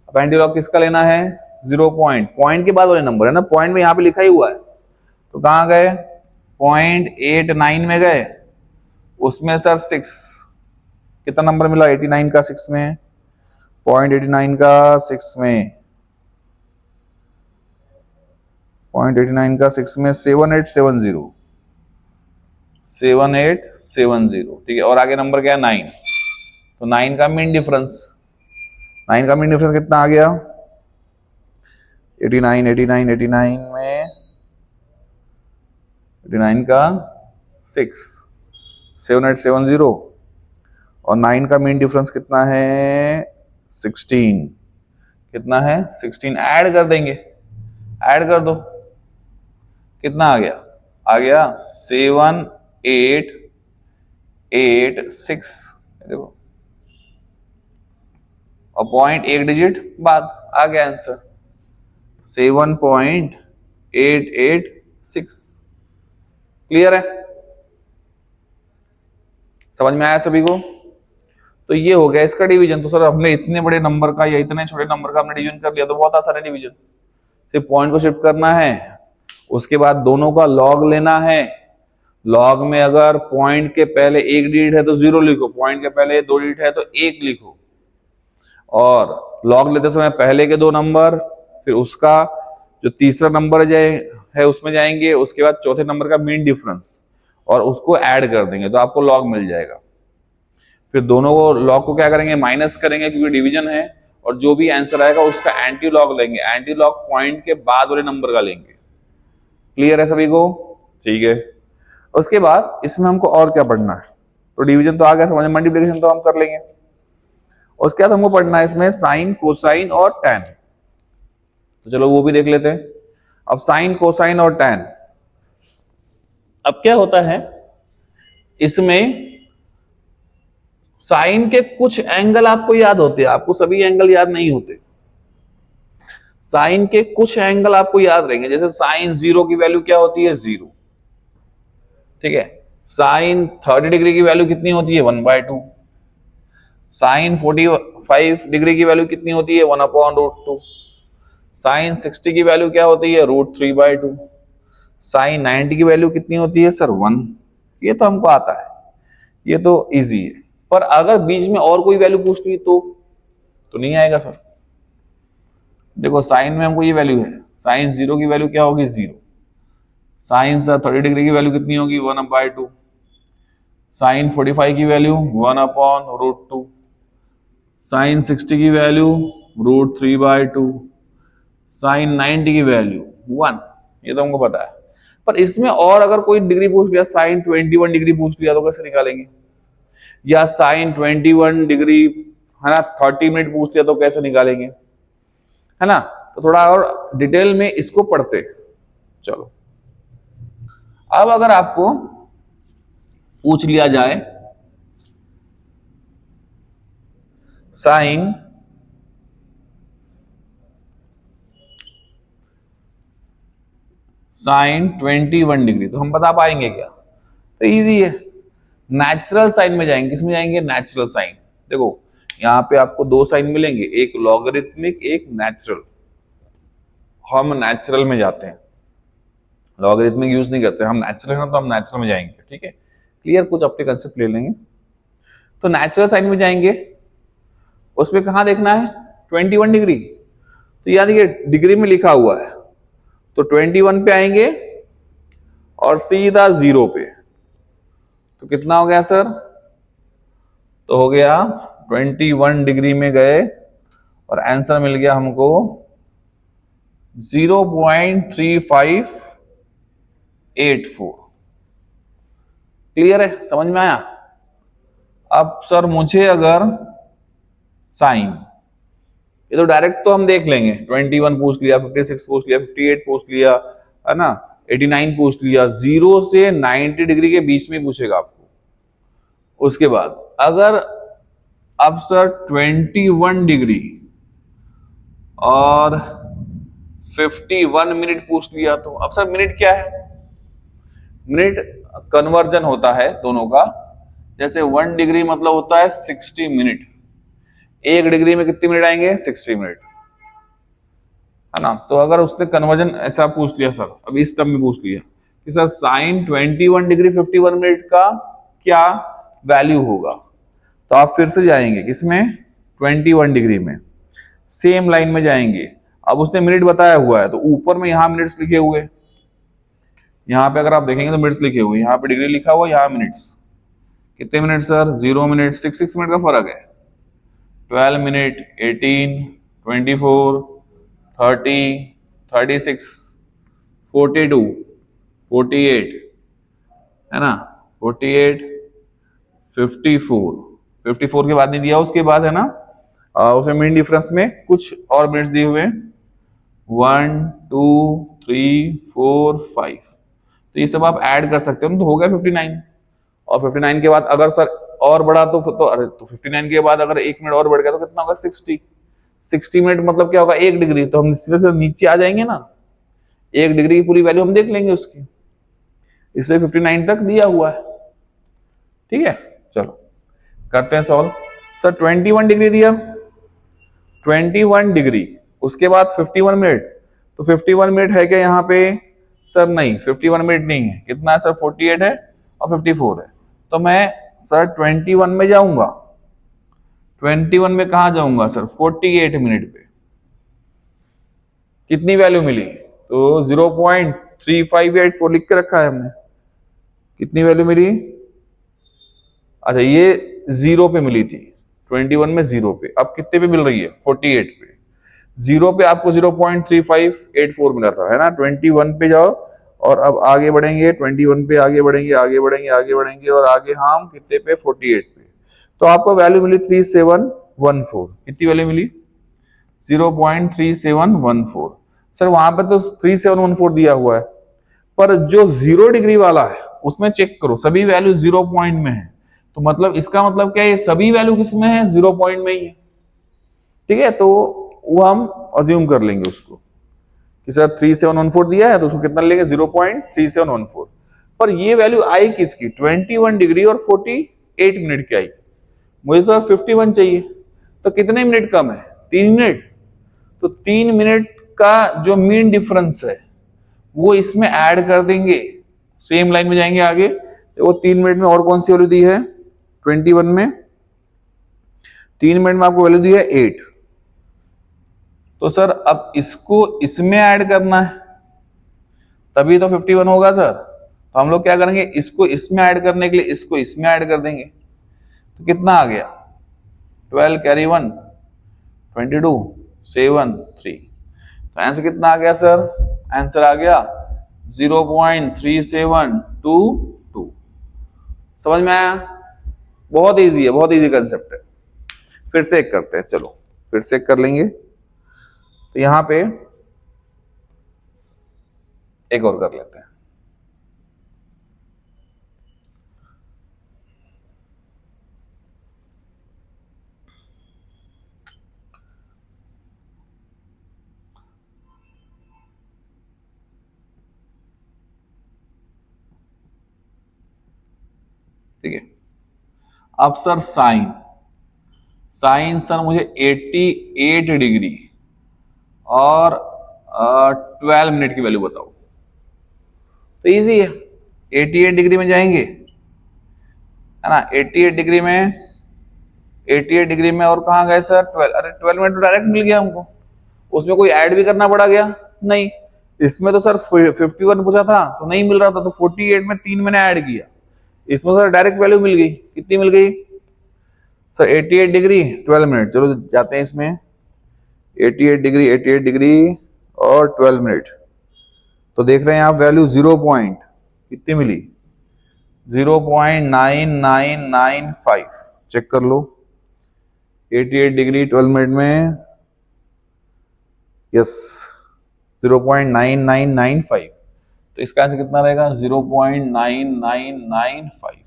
अब एंटी लॉग किसका लेना है 0 पॉइंट के बाद वाले नंबर है ना, पॉइंट में यहाँ पे लिखा ही हुआ है, तो कहाँ गए 0.89 में गए, उसमें सर 6 कितना नंबर मिला 89 का 6 में, 0.89 का 6 में, 0.89 का 6 में 7870, 7870, ठीक है। और आगे नंबर क्या है 9, तो 9 का मीन डिफरेंस, 9 का मीन डिफरेंस कितना आ गया 89, 89, 89 में 89 का 6, 7870, और 9 का मीन डिफरेंस कितना है 16, कितना है 16, ऐड कर देंगे, ऐड कर दो, कितना आ गया 7886, देखो, और पॉइंट एक डिजिट बाद आ गया आंसर 7.886। क्लियर है, समझ में आया सभी को। तो ये हो गया इसका डिवीजन। तो सर हमने इतने बड़े नंबर का या इतने छोटे नंबर का हमने डिवीजन कर लिया, तो बहुत आसान है डिवीजन, सिर्फ पॉइंट को शिफ्ट करना है, उसके बाद दोनों का लॉग लेना है। लॉग में अगर पॉइंट के पहले एक डिजिट है तो 0 लिखो, पॉइंट के पहले 2 डिजिट है तो 1 लिखो, और लॉग लेते समय पहले के 2 नंबर, फिर उसका जो तीसरा नंबर है उसमें जाएंगे, उसके बाद चौथे नंबर का मीन डिफरेंस, और उसको ऐड कर देंगे तो आपको लॉग मिल जाएगा। फिर दोनों को लॉग को क्या करेंगे माइनस करेंगे क्योंकि डिवीजन है, और जो भी आंसर आएगा उसका एंटी लॉग लेंगे, एंटी लॉग पॉइंट के बाद वाले नंबर का लेंगे। क्लियर है सभी को, ठीक है। उसके बाद इसमें हमको और क्या पढ़ना है, तो डिवीजन तो आ गया समझ, मल्टीप्लिकेशन तो हम कर लेंगे। उसके बाद हमको पढ़ना है इसमें साइन, कोसाइन और टैन, तो चलो वो भी देख लेते हैं। अब साइन, कोसाइन और टैन, अब क्या होता है इसमें, साइन के कुछ एंगल आपको याद होते हैं, आपको सभी एंगल याद नहीं होते। साइन के कुछ एंगल आपको याद रहेंगे, जैसे साइन 0 की वैल्यू क्या होती है 0, ठीक है। साइन 30 डिग्री की वैल्यू कितनी होती है 1/2, साइन 45 डिग्री की वैल्यू कितनी होती है 1/√2, साइन 60 की वैल्यू क्या होती है √3/2, साइन 90 की वैल्यू कितनी होती है सर 1। ये तो हमको आता है, ये तो इजी है। पर अगर बीच में और कोई वैल्यू पूछ ली तो नहीं आएगा सर। देखो साइन में हमको ये वैल्यू है, साइन 0 की वैल्यू क्या होगी 0, साइन 30 डिग्री की वैल्यू कितनी होगी 1/2, साइन 45 की वैल्यू 1/√2, साइन 60 की वैल्यू √3/2, साइन 90 की वैल्यू 1। ये तो हमको पता है। पर इसमें और अगर कोई डिग्री पूछ लिया, साइन 21 डिग्री पूछ लिया तो कैसे निकालेंगे, या साइन 21 डिग्री है ना 30 मिनट पूछ लिया तो कैसे निकालेंगे, है ना। तो थोड़ा और डिटेल में इसको पढ़ते। चलो अब अगर आपको पूछ लिया जाए साइन साइन 21 डिग्री, तो हम बता पाएंगे क्या, तो इजी है, नेचुरल साइन में जाएंगे। किसमें जाएंगे नेचुरल साइन। देखो यहां पे आपको 2 साइन मिलेंगे, एक लॉगरिथमिक एक नेचुरल, हम नेचुरल में जाते हैं, लॉगरिथमिक यूज नहीं करते, हम नेचुरल है तो हम नेचुरल में जाएंगे, ठीक है। क्लियर, कुछ अपने कंसेप्ट ले लेंगे। तो नेचुरल साइन में जाएंगे, उसमें कहां देखना है 21 डिग्री, तो याद देखिए डिग्री में लिखा हुआ है, तो 21 पे आएंगे और सीधा 0 पे, तो कितना हो गया सर? तो हो गया 21 डिग्री में गए और आंसर मिल गया हमको 0.3584। क्लियर है? समझ में आया? अब सर मुझे अगर साइन, ये तो डायरेक्ट तो हम देख लेंगे, 21 पूछ लिया, 56 पूछ लिया, 58 पूछ लिया, है ना, 89 पूछ लिया, 0 से 90 डिग्री के बीच में पूछेगा आपको। उसके बाद अगर अब सर 21 डिग्री और 51 मिनट पूछ लिया, तो अब सर मिनट क्या है? मिनट कन्वर्जन होता है दोनों का। जैसे 1 डिग्री मतलब होता है 60 मिनट, 1 डिग्री में कितने मिनट आएंगे? 60 मिनट, है ना। तो अगर उसने कन्वर्जन ऐसा पूछ लिया सर, अब इस टर्म में पूछ लिया कि सर साइन 21 डिग्री 51 मिनट का क्या वैल्यू होगा, तो आप फिर से जाएंगे किसमें? 21 डिग्री में, सेम लाइन में जाएंगे। अब उसने मिनट बताया हुआ है, तो ऊपर में यहां मिनट्स लिखे हुए, यहां पे अगर आप देखेंगे तो मिनट्स लिखे हुए, यहां पे डिग्री लिखा हुआ, यहां मिनट्स। कितने मिनट सर? 0 मिनट, 6 मिनट का फर्क है। 12 मिनट, 18, 24, 30, 36, 42, 48, है ना, 48, 54 के बाद नहीं दिया, उसके बाद है ना, उसमें मिनट डिफरेंस में कुछ और मिनट्स दिए हुए, 1, 2, 3, 4, 5, तो ये सब आप ऐड कर सकते हो, तो हो गया 59। और 59 के बाद अगर सर और बढ़ा तो अरे तो 59 के बाद अगर 1 मिनट और बढ़ गया तो कितना होगा? 60 मिनट मतलब क्या होगा? 1 डिग्री। तो हम सीधे से नीचे आ जाएंगे ना, 1 डिग्री की पूरी वैल्यू हम देख लेंगे उसकी, इसलिए 59 तक दिया हुआ है। ठीक है, चलो करते हैं सॉल्व। सर 21 डिग्री दिया, 21 डिग्री, उसके बाद 51 मिनट, तो 51 मिनट है क्या यहाँ पे? सर नहीं, 51 मिनट नहीं है। कितना है सर? 48 है और 54 है। तो मैं सर 21 में जाऊंगा, 21 में कहा जाऊंगा सर? 48 मिनट पे। कितनी वैल्यू मिली? तो 0.3584 लिख के रखा है हमने। कितनी वैल्यू मिली? अच्छा, ये 0 पे मिली थी, 21 में 0 पे। अब कितने पे मिल रही है? 48 पे। 0 पे आपको 0.3584 मिला था, है ना। 21 पे जाओ और अब आगे बढ़ेंगे, 21 पे आगे बढ़ेंगे, आगे बढ़ेंगे, आगे बढ़ेंगे, और आगे हम कितने पे? 48 पे। तो आपको वैल्यू मिली 3714। कितनी वैल्यू मिली? 0.3714। सर वहां पे तो 3714 दिया हुआ है, पर जो 0 डिग्री वाला है उसमें चेक करो, सभी वैल्यू 0 पॉइंट में है। तो मतलब इसका मतलब क्या है? ये सभी वैल्यू किस में है? 0 पॉइंट में ही है। ठीक है, तो वो हम अज्यूम कर लेंगे उसको कि सर 3714 दिया है, तो उसको कितना लेंगे? 0.3714। पर ये वैल्यू आई किसकी? 21 डिग्री और 48 मिनट की आई। मुझे तो 51 चाहिए, तो कितने मिनट कम है? 3 मिनट। तो 3 मिनट का जो मीन डिफरेंस है वो इसमें ऐड कर देंगे, सेम लाइन में जाएंगे आगे। तो वो 3 मिनट में और कौन सी वैल्यू दी है? 21 में 3 मिनट में आपको वैल्यू दी है 8। तो सर अब इसको इसमें ऐड करना है, तभी तो 51 होगा सर। तो हम लोग क्या करेंगे? इसको इसमें ऐड करने के लिए इसको इसमें ऐड कर देंगे। तो कितना आ गया? 12 कैरी 1, 22, 7, 3। तो आंसर कितना आ गया सर? आंसर आ गया 0.3722। समझ में आया? बहुत इजी है, बहुत इजी कंसेप्ट है। फिर से एक करते हैं, चलो फिर से एक कर लेंगे। तो यहां पे एक और कर लेते हैं। ठीक है, अब सर साइन, साइन सर मुझे 88 डिग्री और 12 मिनट की वैल्यू बताओ। तो इजी है, 88 डिग्री में जाएंगे, है ना। 88 डिग्री में, 88 डिग्री में और कहां गए सर? 12। अरे 12 मिनट तो डायरेक्ट मिल गया हमको, उसमें कोई ऐड भी करना पड़ा गया नहीं। इसमें तो सर 51 पूछा था तो नहीं मिल रहा था, तो 48 में 3 मैंने ऐड किया, इसमें सर डायरेक्ट वैल्यू मिल गई। कितनी मिल गई सर? 88 degree 12 minute. चलो जाते हैं इसमें, 88 डिग्री, 88 डिग्री और 12 मिनट। तो देख रहे हैं आप वैल्यू 0 पॉइंट कितनी मिली? 0.9995। चेक कर लो 88 डिग्री 12 मिनट में, यस 0.9995। तो इसका आंसर कितना रहेगा? 0.9995।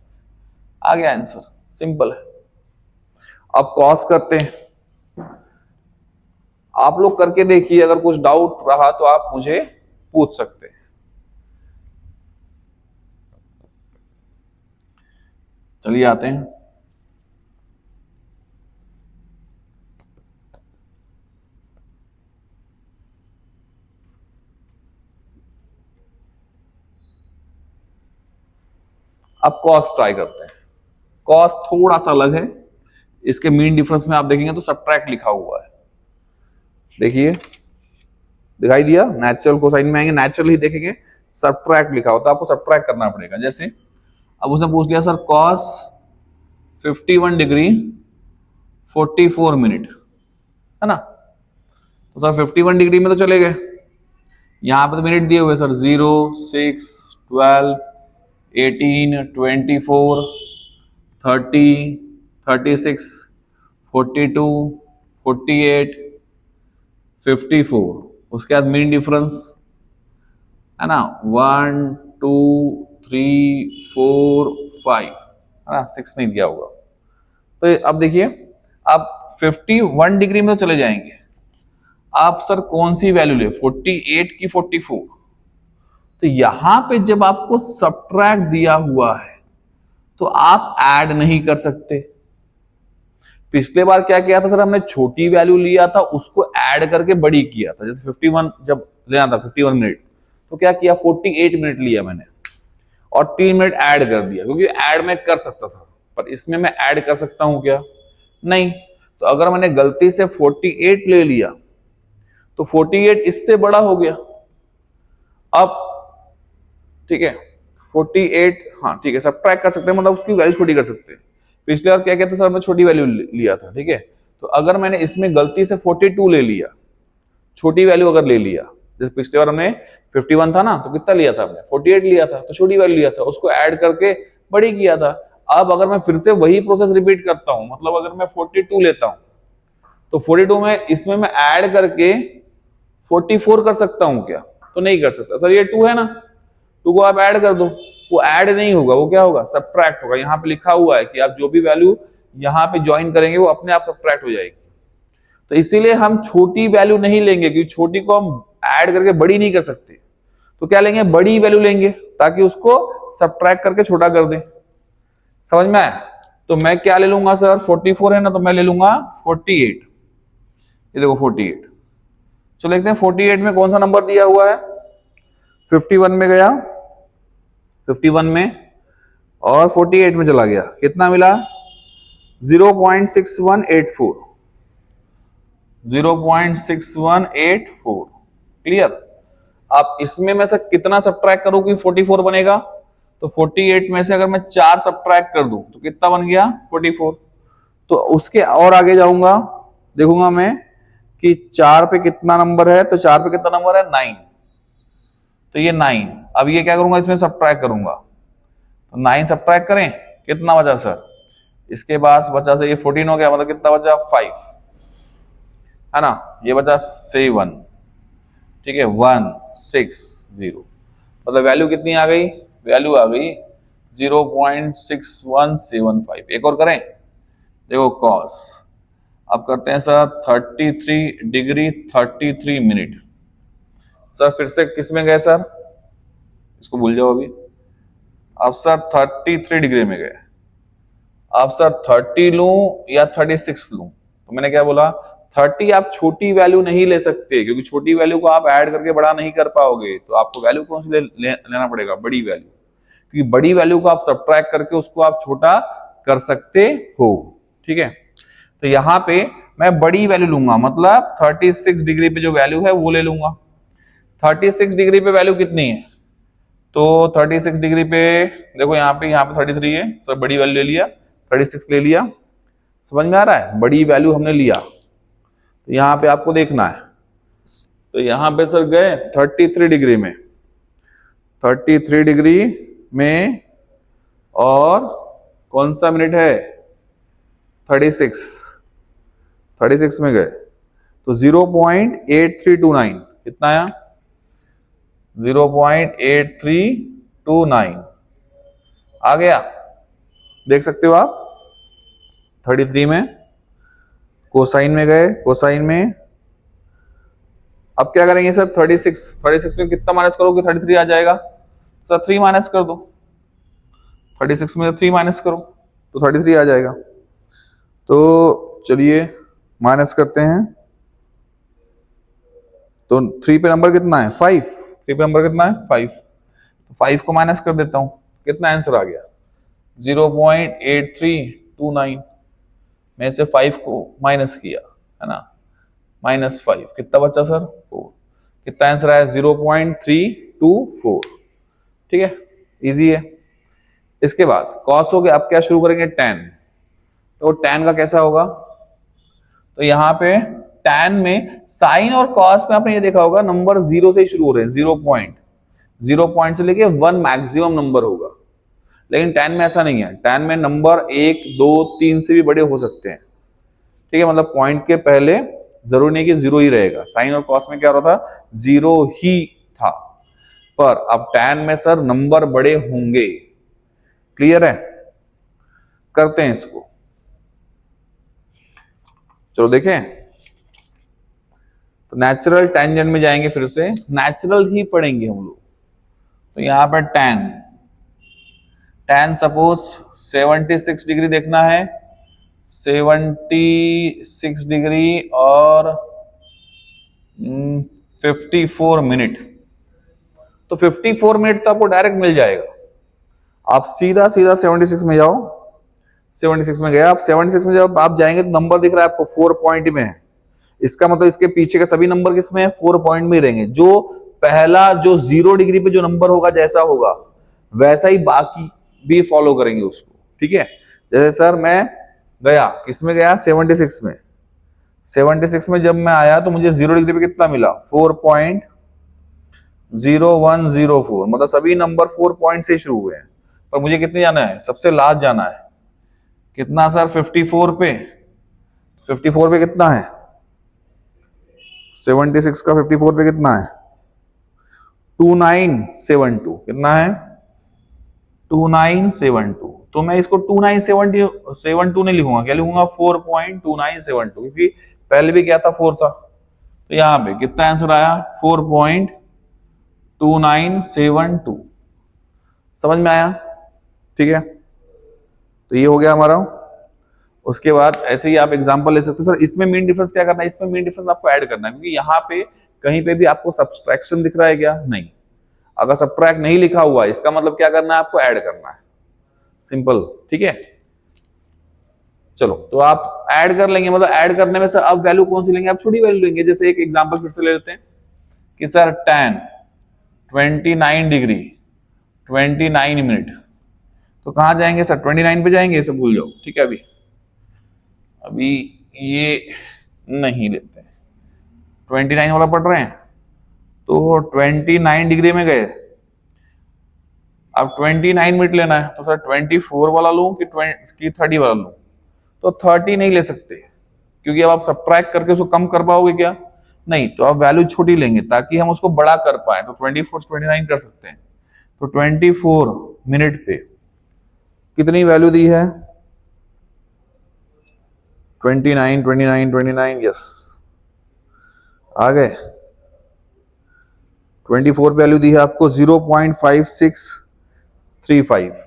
आ गया आंसर, सिंपल है। अब कॉस करते हैं, आप लोग करके देखिए, अगर कुछ डाउट रहा तो आप मुझे पूछ सकते हैं। चलिए आते हैं, अब कॉस ट्राई करते हैं। कॉस थोड़ा सा अलग है, इसके मीन डिफरेंस में आप देखेंगे तो सब्ट्रैक्ट लिखा हुआ है। देखिए दिखाई दिया, नेचुरल कोसाइन में आएंगे, नेचुरल ही देखेंगे, सब्ट्रैक्ट लिखा होता है, आपको सब्ट्रैक्ट करना पड़ेगा। जैसे अब उसने पूछ लिया सर कॉस 51 डिग्री 44 मिनट, है ना? तो सर 51 डिग्री में तो चले गए, यहां पे तो मिनट दिए हुए सर 0, 6, 12, 18, 24, 30, 36, 42, 48, 54। उसके बाद मीन डिफरेंस है ना, 1, 2, 3, 4, 5, है ना, 6 नहीं दिया होगा। तो अब देखिए, आप 51 डिग्री में तो चले जाएंगे, आप सर कौन सी वैल्यू ले, 48 की 44? तो यहां पे जब आपको सब्ट्रैक्ट दिया हुआ है तो आप ऐड नहीं कर सकते। पिछले बार क्या किया था सर, हमने छोटी वैल्यू लिया था, उसको ऐड करके बड़ी किया था। जैसे 51 जब लेना था 51 मिनट, तो क्या किया, 48 मिनट लिया मैंने और 3 मिनट ऐड कर दिया, क्योंकि ऐड मैं कर सकता था। पर इसमें मैं ऐड कर सकता हूं क्या? नहीं। तो अगर मैंने गलती से 48 ले लिया तो 48 इससे बड़ा हो गया। अब ठीक है, 48, हाँ ठीक है, सब्ट्रैक्ट कर सकते हैं, मतलब उसकी वैल्यू छोटी कर सकते हैं। पिछले बार क्या कहते सर, मैं छोटी वैल्यू लिया था, ठीक है। तो अगर मैंने इसमें गलती से 42 ले लिया, छोटी वैल्यू अगर ले लिया, जैसे पिछले बार हमने 51 था ना, तो कितना लिया था हमने, 48 लिया था, तो छोटी वैल्यू लिया था, उसको ऐड करके बड़ी किया था। अब अगर मैं फिर से वही प्रोसेस रिपीट करता हूं, मतलब अगर मैं 42 लेता हूं, तो 42 में इसमें मैं ऐड करके 44 कर सकता हूं क्या? तो नहीं कर सकता सर, ये 2 है ना, 2 को आप ऐड कर दो। वो ऐड नहीं होगा, वो क्या होगा, सब्ट्रैक्ट होगा। यहाँ पे लिखा हुआ है कि आप जो भी वैल्यू यहाँ पे ज्वाइन करेंगे वो अपने आप सब्ट्रैक्ट हो जाएगी। तो इसीलिए हम छोटी वैल्यू नहीं लेंगे, क्योंकि छोटी को हम ऐड करके बड़ी नहीं कर सकते। तो क्या लेंगे, बड़ी वैल्यू लेंगे, ताकि उसको सब्ट्रैक्ट करके छोटा कर दें। समझ में आया? तो मैं क्या ले लूंगा सर, 44 है ना, तो मैं ले लूंगा 48। ये देखो 48। चलो देखते हैं 48 में कौन सा नंबर दिया हुआ है। 51 में गया, 51 में और 48 में चला गया, कितना मिला? 0.6184, 0.6184। क्लियर? आप इसमें में से कितना सब्ट्रैक्ट करूं कि 44 बनेगा? तो 48 में से अगर मैं 4 सब्ट्रैक्ट कर दूं तो कितना बन गया, 44। तो उसके और आगे जाऊंगा, देखूंगा मैं कि 4 पे कितना नंबर है, तो 4 पे कितना नंबर है, 9। तो ये 9। अब ये क्या करूंगा, इसमें सब्ट्रैक्ट करूंगा, तो 9 सब्ट्रैक्ट करें, कितना बचा सर? इसके बाद बचा से ये 14 हो गया, मतलब कितना बचा, 5, है ना। ये बचा 7, ठीक है, 160, मतलब वैल्यू कितनी आ गई, वैल्यू आ गई 0.6175। एक और करें, देखो कॉस, अब करते हैं सर 33 डिग्री 33 मिनट। सर फिर से किस में गए सर, इसको भूल जाओ अभी। अब सर 33 डिग्री में गए, अब सर 30 लूं या 36 लूं? तो मैंने क्या बोला, 30 आप छोटी वैल्यू नहीं ले सकते, क्योंकि छोटी वैल्यू को आप ऐड करके बड़ा नहीं कर पाओगे। तो आपको वैल्यू कौन सी लेना पड़ेगा, बड़ी वैल्यू, क्योंकि बड़ी वैल्यू को आप सब्ट्रैक्ट करके उसको आप छोटा कर सकते हो। ठीक है, तो यहां पे मैं बड़ी वैल्यू लूंगा, मतलब 36 डिग्री पे जो वैल्यू है वो ले लूंगा। 36 डिग्री पे वैल्यू कितनी है? तो 36 डिग्री पे देखो, यहाँ पे 33 है, सर बड़ी वैल्यू ले लिया, 36 ले लिया। समझ में आ रहा है? बड़ी वैल्यू हमने लिया, तो यहाँ पे आपको देखना है। तो यहाँ पे सर गए 33 डिग्री में, 33 डिग्री में, और कौन सा मिनट है? 36 में गए तो 0.8329 कितना आया? 0.8329 आ गया, देख सकते हो आप। 33 में कोसाइन में गए, कोसाइन में अब क्या करेंगे सर? 36 में कितना माइनस करोगे? 33 आ जाएगा, तो 3 माइनस कर दो। 36 में 3 माइनस करो तो 33 आ जाएगा। तो चलिए माइनस करते हैं। तो 3 पे नंबर कितना है? 5। 3 पे नंबर कितना है? 5। तो 5 को माइनस कर देता हूं, कितना आंसर आ गया? 0.8329 में से 5 को माइनस किया, है ना, -5, कितना बचा सर? 4। कितना आंसर आया? 0.324। ठीक है, इजी है। इसके बाद कॉस हो गया, अब क्या शुरू करेंगे? tan। तो tan का कैसा होगा? तो यहाँ पे tan में साइन और कॉस में आपने ये देखा होगा, नंबर 0 से ही शुरू हो रहे हैं, 0 पॉइंट से लेके 1 मैक्सिमम नंबर होगा। लेकिन tan में ऐसा नहीं है, tan में नंबर 1, 2, 3 से भी बड़े हो सकते हैं। ठीक है, मतलब पॉइंट के पहले जरूरी नहीं कि 0 ही रहेगा। साइन और कॉस में क्या हो रहा था? 0 ही था, पर अब tan में सर नंबर बड़े होंगे। क्लियर है? करते हैं इसको, चलो देखें। तो नेचुरल टेंजेंट में जाएंगे, फिर से नेचुरल ही पढ़ेंगे हम लोग। तो यहां पर tan सपोज 76 डिग्री देखना है, 76 डिग्री और 54 मिनट। तो 54 मिनट तो आपको डायरेक्ट मिल जाएगा। आप सीधा 76 में जाओ, 76 में गया, आप 76 में जब आप जाएंगे तो नंबर दिख रहा है आपको 4 पॉइंट में है। इसका मतलब इसके पीछे के सभी नंबर किसमें है? 4 पॉइंट में रहेंगे। जो पहला जो 0 डिग्री पे जो नंबर होगा जैसा होगा वैसा ही बाकी भी फॉलो करेंगे उसको। ठीक है, जैसे सर मैं गया, किसमें गया? 76 में। 76 में जब मैं आया तो मुझे 0 डिग्री पे कितना मिला? 4.0104, मतलब सभी नंबर 4 पॉइंट से शुरू हुए हैं। पर मुझे कितने जाना है? सबसे लास्ट जाना है। कितना सर? 54 पे। 54 पे कितना है? 76 का 54 पे कितना है? 2972। कितना है? 2972। तो मैं इसको 2972 नहीं लिखूंगा, क्या लिखूंगा? 4.2972, क्योंकि पहले भी क्या था? 4 था। तो यहां पे कितना आंसर आया? 4.2972। समझ में आया? ठीक है, तो ये हो गया हमारा। उसके बाद ऐसे ही आप एग्जांपल ले सकते हो। सर इसमें मीन डिफरेंस क्या करना है? इसमें मीन डिफरेंस आपको ऐड करना है, क्योंकि यहाँ पे कहीं पे भी आपको सब्सट्रैक्शन दिख रहा है क्या? नहीं। अगर सब्ट्रैक्ट नहीं लिखा हुआ है इसका मतलब क्या करना है? आपको ऐड करना है, सिंपल। ठीक है, चलो तो आप ऐड कर लेंगे। मतलब ऐड करने में सर अब वैल्यू कौन सी लेंगे? आप छोटी वैल्यू लेंगे। जैसे एक एग्जांपल फिर से ले लेते हैं कि सर tan 29 डिग्री 29 मिनट, तो कहां जाएंगे सर? 29 पे जाएंगे, इसे भूल जाओ। ठीक है, अभी ये नहीं लेते, 29 वाला पढ़ रहे हैं। तो 29 डिग्री में गए, अब 29 मिनट लेना है, तो सर 24 वाला लूं कि 30 वाला लूं? तो 30 नहीं ले सकते, क्योंकि अब आप सब्ट्रैक्ट करके उसको कम कर पाओगे क्या? नहीं। तो आप वैल्यू छोटी लेंगे ताकि हम उसको बड़ा कर पाए। तो 24 29 कर सकते हैं। तो 24 मिनट पे कितनी वैल्यू दी है? 29 29 29, यस, आ गए। 24 वैल्यू दी है आपको 0.5635,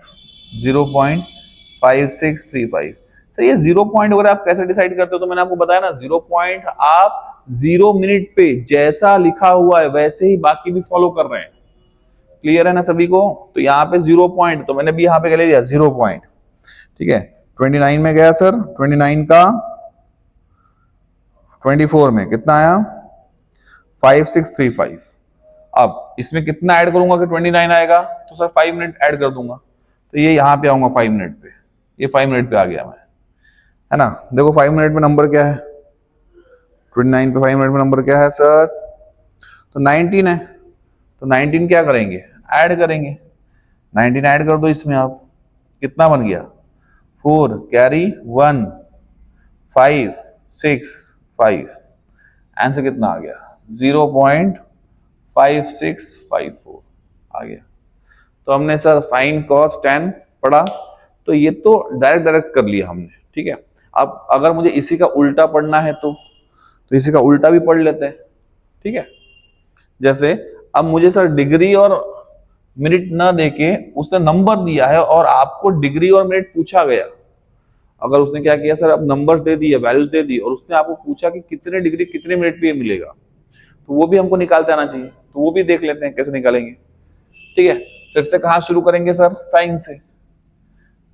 0.5635। सर ये 0 पॉइंट वगैरह आप कैसे डिसाइड करते हो? तो मैंने आपको बताया ना, 0 पॉइंट आप 0 मिनट पे जैसा लिखा हुआ है वैसे ही बाकी भी फॉलो कर रहे हैं। क्लियर है ना सभी को? तो यहाँ पे 0 पॉइंट, तो मैंने भी यहाँ पे ले लिया 0 पॉइंट। ठीक है, 29 में गया सर, 29 का 24 में कितना आया? 5635। अब इसमें कितना ऐड करूंगा कि 29 आएगा, तो सर 5 मिनट ऐड कर दूंगा, तो ये यहाँ पे आऊंगा 5 मिनट पे, ये 5 मिनट पे आ गया मैं, है ना। देखो 5 मिनट में नंबर क्या है, 29 पे 5 मिनट में नंबर क्या है सर, तो 19 है, तो 19 क्या करेंगे, ऐड करेंगे, 19 ऐड कर दो इसमें आप, कितना बन गया 4 कैरी 1 5 6 5, आंसर कितना आ गया 0.5654 आ गया। तो हमने सर साइन कॉस टेन पढ़ा, तो ये तो डायरेक्ट कर लिया हमने, ठीक है। अब अगर मुझे इसी का उल्टा पढ़ना है तो इसी का उल्टा भी पढ़ लेते हैं, ठीक है। जैसे अब मुझे सर डिग्री और मिनट ना देके उसने नंबर दिया है और आपको डिग्री और मिनट पूछा गया, अगर उसने क्या किया सर, अब नंबर्स दे दिए, वैल्यूज दे दी, और उसने आपको पूछा कि कितने डिग्री कितने मिनट पे ये मिलेगा, तो वो भी हमको निकालते आना चाहिए, तो वो भी देख लेते हैं कैसे निकालेंगे, ठीक है। फिर से कहाँ शुरू करेंगे सर, साइंस से,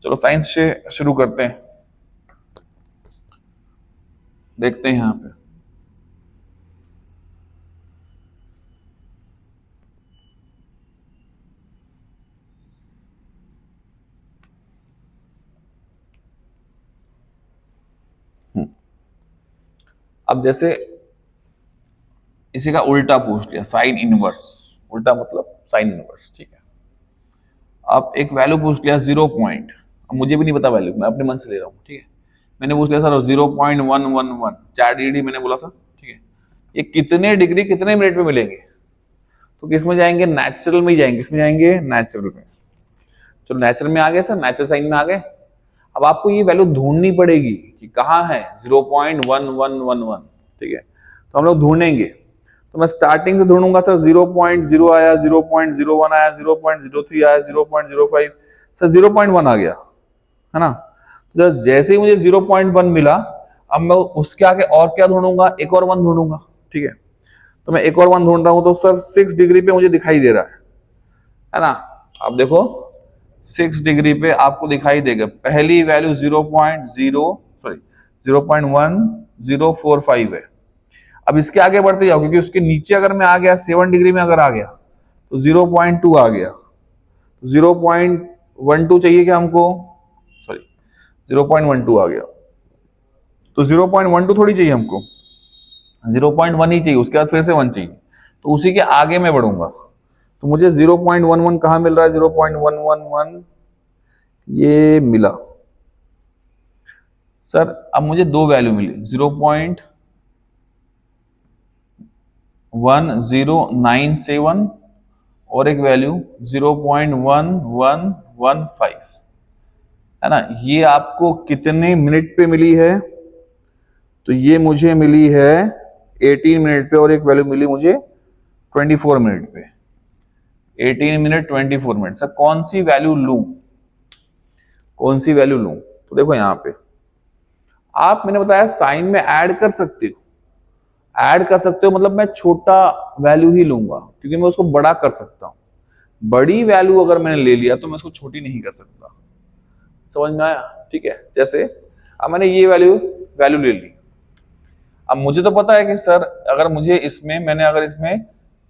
चलो साइंस से शुरू करते हैं, देखते हैं यहाँ पे। अब जैसे इसी का उल्टा पूछ लिया, साइन इनवर्स, उल्टा मतलब साइन इनवर्स, ठीक है। अब एक वैल्यू पूछ लिया 0 पॉइंट, अब मुझे भी नहीं पता वैल्यू, मैं अपने मन से ले रहा हूँ, ठीक है। मैंने पूछ लिया सर 0.111, 4 डिग्री मैंने बोला था, ठीक है। ये कितने डिग्री कितने मिनट में मिलेंगे, तो किस में जाएंगे, नेचुरल में ही जाएंगे, किसमें जाएंगे, नेचुरल में। चलो नेचुरल में आ गए सर, नेचुरल साइन में आ गए। अब आपको ये वैल्यू ढूंढनी पड़ेगी कि कहाँ है 0.1111, ठीक है। तो हम लोग ढूंढेंगे, तो मैं स्टार्टिंग से ढूंढूंगा सर, 0.0 आया, 0.01 आया, 0.03 आया, 0.05, सर 0.1 आ गया, है ना। तो जैसे ही मुझे 0.1 मिला, अब मैं उसके आगे और क्या ढूंढूंगा, एक और 1 ढूंढूंगा, ठीक है। तो मैं एक और 1 ढूंढ रहा हूं, तो सर 6 डिग्री पे मुझे दिखाई दे रहा है ना। अब देखो 6 डिग्री पे आपको दिखाई देगा, पहली वैल्यू 0.1045 है। अब इसके आगे बढ़ते जाओ, क्योंकि उसके नीचे अगर मैं आ गया 7 डिग्री में अगर आ गया तो 0.2 आ गया, 0.12 चाहिए क्या हमको, सॉरी 0.12 आ गया, तो 0.12 थोड़ी चाहिए हमको, 0.1 ही चाहिए, उसके बाद फिर से 1 चाहिए, तो उसी के आगे मैं बढ़ूंगा, तो मुझे 0.11 कहां मिल रहा है, 0.111 ये मिला सर। अब मुझे दो वैल्यू मिली, 0.1097 और एक वैल्यू 0.1115, है ना। ये आपको कितने मिनट पे मिली है, तो ये मुझे मिली है 18 मिनट पे, और एक वैल्यू मिली मुझे 24 मिनट पे, 18 मिनट 24 मिनट। सर कौन सी वैल्यू लूं, कौन सी वैल्यू लूं, तो देखो यहां पे आप, मैंने बताया साइन में ऐड कर सकते हो, ऐड कर सकते हो मतलब मैं छोटा वैल्यू ही लूंगा, क्योंकि मैं उसको बड़ा कर सकता हूं। बड़ी वैल्यू अगर मैंने ले लिया तो मैं उसको छोटी नहीं कर सकता, समझ में आया, ठीक है। जैसे अब मैंने ये वैल्यू वैल्यू ले ली, अब मुझे तो पता है कि सर अगर मुझे इसमें, मैंने अगर इसमें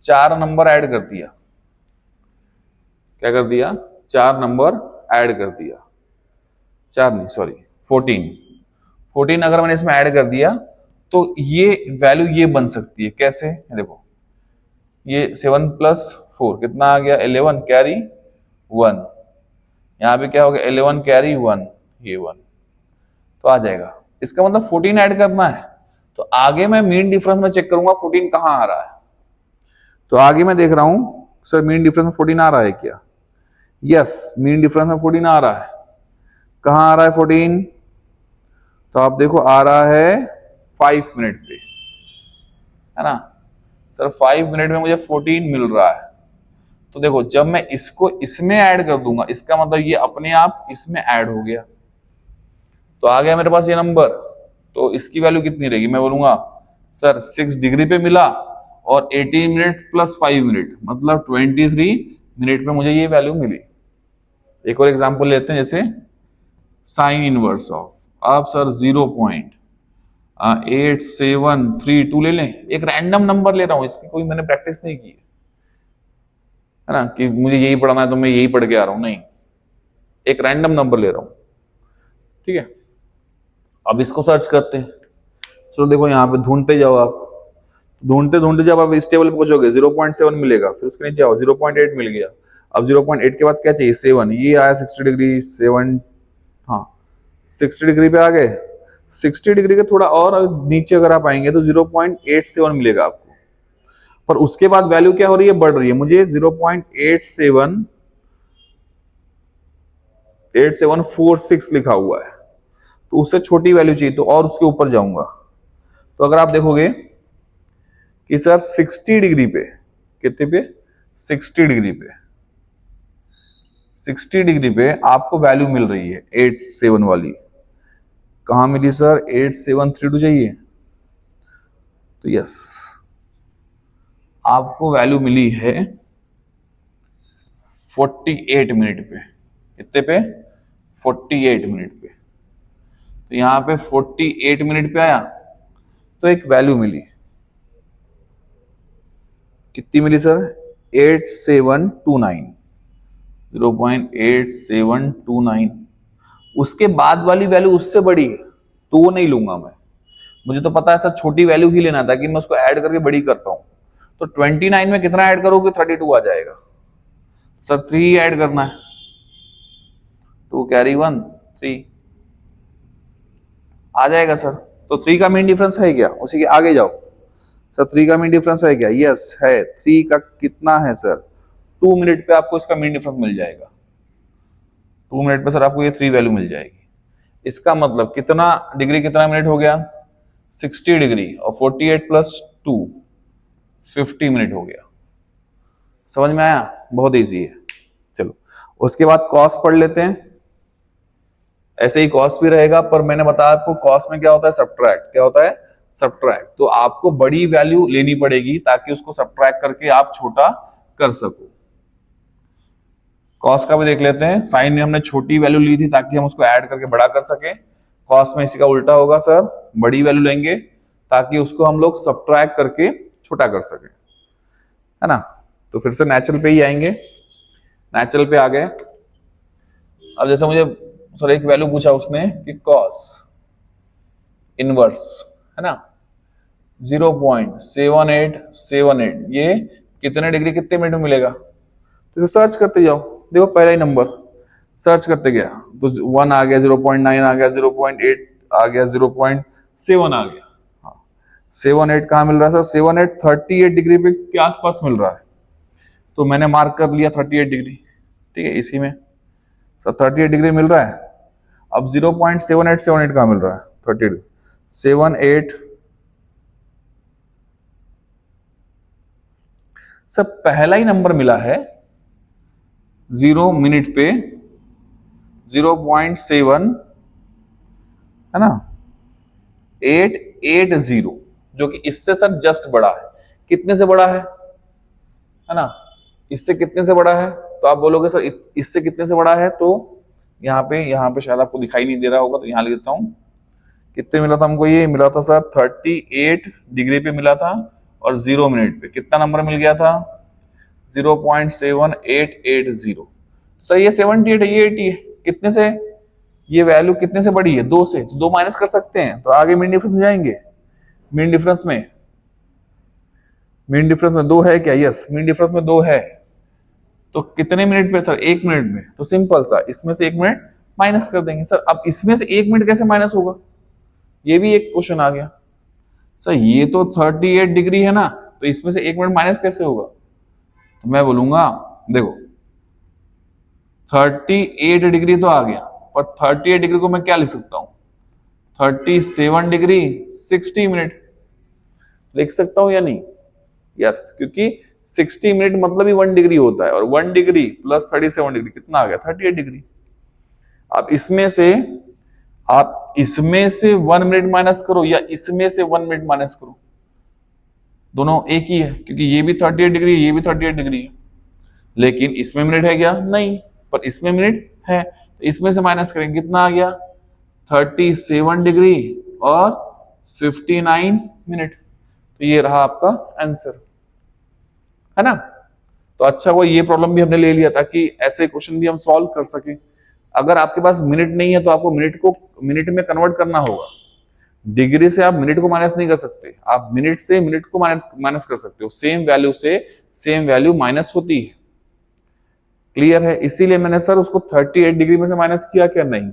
4 नंबर ऐड कर दिया, क्या कर दिया, 4 नंबर ऐड कर दिया, 4 नहीं सॉरी 14 अगर मैंने इसमें ऐड कर दिया, तो ये वैल्यू ये बन सकती है, कैसे, देखो ये 7 + 4 कितना आ गया, 11 कैरी 1, यहां पे क्या हो गया 11 कैरी 1, ये 1, तो आ जाएगा। इसका मतलब 14 ऐड करना है, तो आगे मैं मीन डिफरेंस में चेक करूंगा 14 कहां आ रहा है, तो आगे मैं देख रहा हूं सर मीन डिफरेंस में 14 आ रहा है क्या, यस मीन डिफरेंस में 14 आ रहा है। कहां आ रहा है 14, तो आप देखो आ रहा है 5 मिनट पे, है ना। सर 5 मिनट में मुझे 14 मिल रहा है, तो देखो जब मैं इसको इसमें ऐड कर दूंगा, इसका मतलब ये अपने आप इसमें ऐड हो गया, तो आ गया मेरे पास ये नंबर। तो इसकी वैल्यू कितनी रहेगी, मैं बोलूंगा सर 6 डिग्री पे मिला, और 18 मिनट + 5 मिनट मतलब 23 मिनट में मुझे ये वैल्यू मिली। एक और एग्जांपल लेते हैं, जैसे साइन इनवर्स ऑफ, आप सर 0.8732 ले लें, एक रैंडम नंबर ले रहा हूं, इसकी कोई मैंने प्रैक्टिस नहीं की है, है ना, कि मुझे यही पढ़ना है तो मैं यही पढ़ के आ रहा हूं, नहीं, एक रैंडम नंबर ले रहा हूं। ठीक है, अब इसको सर्च करते हैं। चलो देखो यहाँ पे ढूंढते जाओ आप, ढूंढते ढूंढते जब आप इस टेबल पे पहुंचोगे 0.7 मिलेगा, फिर उसके नीचे आओ 0.8 मिल गया। अब 0.8 के बाद क्या चाहिए, 7, ये आया 60 डिग्री, 7, हाँ 60 डिग्री पे आ गए। 60 डिग्री के थोड़ा और नीचे अगर आप आएंगे तो 0.87 मिलेगा आपको। पर उसके बाद वैल्यू क्या हो रही है, बढ़ रही है। मुझे 0.8746 लिखा हुआ है, तो उससे छोटी वैल्यू चाहिए, तो और उसके ऊपर जाऊंगा। तो अगर आप देखोगे कि सर 60 डिग्री पे, कितने पे, 60 डिग्री पे, 60 डिग्री पे आपको वैल्यू मिल रही है 87 वाली। कहां मिली सर, 8732 चाहिए, तो यस आपको वैल्यू मिली है 48 मिनट पे। कितने पे, 48 मिनट पे। तो यहां पे 48 मिनट पे आया तो एक वैल्यू मिली, कितनी मिली सर, 8729, 0.8729। उसके बाद वाली वैल्यू उससे बड़ी है तो वो नहीं लूंगा मैं, मुझे तो पता है सर छोटी वैल्यू ही लेना था कि मैं उसको ऐड करके बड़ी करता हूं। तो 29 में कितना ऐड करोगे, 32 आ जाएगा सर, 3 ऐड करना है, 2 कैरी 1, 3 आ जाएगा सर। तो 3 का मीन डिफरेंस है क्या, उसी के आगे जाओ सर, 3 का मीन डिफरेंस है क्या, यस है। 3 का कितना है सर, 2 मिनट पे आपको इसका मीन डिफरेंस मिल जाएगा। 2 मिनट पे सर आपको ये 3 वैल्यू मिल जाएगी। इसका मतलब कितना डिग्री कितना मिनट हो गया, 60 डिग्री, और 48 प्लस 2 50 मिनट हो गया। समझ में आया, बहुत इजी है। चलो उसके बाद कॉस पढ़ लेते हैं। ऐसे ही कॉस भी रहेगा, पर मैंने बताया आपको कॉस में क्या होता है, सब्ट्रैक्ट। क्या होता है, सब्ट्रैक्ट। तो आपको बड़ी वैल्यू लेनी पड़ेगी ताकि उसको सब्ट्रैक्ट करके आप छोटा कर सको। कॉस का भी देख लेते हैं। साइन में हमने छोटी वैल्यू ली थी ताकि हम उसको ऐड करके बड़ा कर सके। कॉस में इसी का उल्टा होगा सर, बड़ी वैल्यू लेंगे ताकि उसको हम लोग सब्ट्रैक्ट करके छोटा कर सके, है ना। तो फिर से नेचुरल पे ही आएंगे, नेचुरल पे आ गए। अब जैसे मुझे सर एक वैल्यू पूछा उसने कि कॉस इनवर्स, है ना, 0.7878, ये कितने डिग्री कितने मिनट में मिलेगा। तो सर्च करते जाओ, देखो पहला ही नंबर सर्च करते गया तो 1 आ गया, 0.9 आ गया, 0.8 आ गया, 0.7 आ गया। हाँ 7-8 कहाँ मिल रहा है सर, 7-8 38 डिग्री पे के आसपास मिल रहा है। तो मैंने मार्क कर लिया 38 डिग्री, ठीक है, इसी में सर 38 डिग्री मिल रहा है। अब 0.7878 कहाँ मिल रहा है, 38 78 सर पहला ही नंबर मिला है 0 मिनट पे 0.7, है ना, 880, जो कि इससे सर जस्ट बड़ा है। कितने से बड़ा है ना, इससे कितने से बड़ा है। तो आप बोलोगे सर इससे कितने से बड़ा है, तो यहाँ पे शायद आपको दिखाई नहीं दे रहा होगा, तो यहां लिख देता हूं। कितने मिला था हमको, ये मिला था सर 38 डिग्री पे मिला था, और 0 मिनट पे कितना नंबर मिल गया था, 0.7880। सर ये 78 है, ये 80 है, कितने से, ये वैल्यू कितने से बड़ी है, 2 से, तो 2 माइनस कर सकते हैं, तो आगे मीन डिफरेंस में जाएंगे। मीन डिफरेंस में 2 है क्या, यस मीन डिफरेंस में 2 है। तो कितने मिनट पे सर, 1 मिनट में। तो सिंपल सा, इसमें से 1 मिनट माइनस कर देंगे सर। अब इसमें से 1 मिनट कैसे माइनस होगा, ये भी एक क्वेश्चन आ गया। सर ये तो 38 डिग्री है ना, तो इसमें से 1 मिनट माइनस कैसे होगा। तो मैं बोलूंगा देखो 38 डिग्री तो आ गया, पर 38 डिग्री को मैं क्या लिख सकता हूं, 37 डिग्री 60 मिनट लिख सकता हूं या नहीं, यस, क्योंकि 60 मिनट मतलब ही 1 डिग्री होता है, और 1 डिग्री प्लस 37 डिग्री कितना आ गया, 38 डिग्री। अब इसमें से 1 मिनट माइनस करो या इसमें से 1 मिनट माइनस करो, दोनों एक ही है, क्योंकि ये भी 38 डिग्री ये भी 38 डिग्री है। लेकिन इसमें मिनट है क्या, नहीं, पर इसमें मिनट है, तो इसमें से माइनस करेंगे, कितना आ गया, 37 डिग्री और 59 मिनट। तो ये रहा आपका आंसर, है ना। तो अच्छा हुआ ये प्रॉब्लम भी हमने ले लिया ताकि ऐसे क्वेश्चन भी हम सॉल्व कर सके। अगर आपके पास मिनट नहीं है तो आपको मिनट को मिनट में कन्वर्ट करना होगा। डिग्री से आप मिनट को माइनस नहीं कर सकते, आप मिनट से मिनट को माइनस माइनस कर सकते हो। सेम वैल्यू से सेम वैल्यू माइनस होती है। क्लियर है? इसीलिए मैंने सर उसको 38 डिग्री में से माइनस किया क्या? नहीं,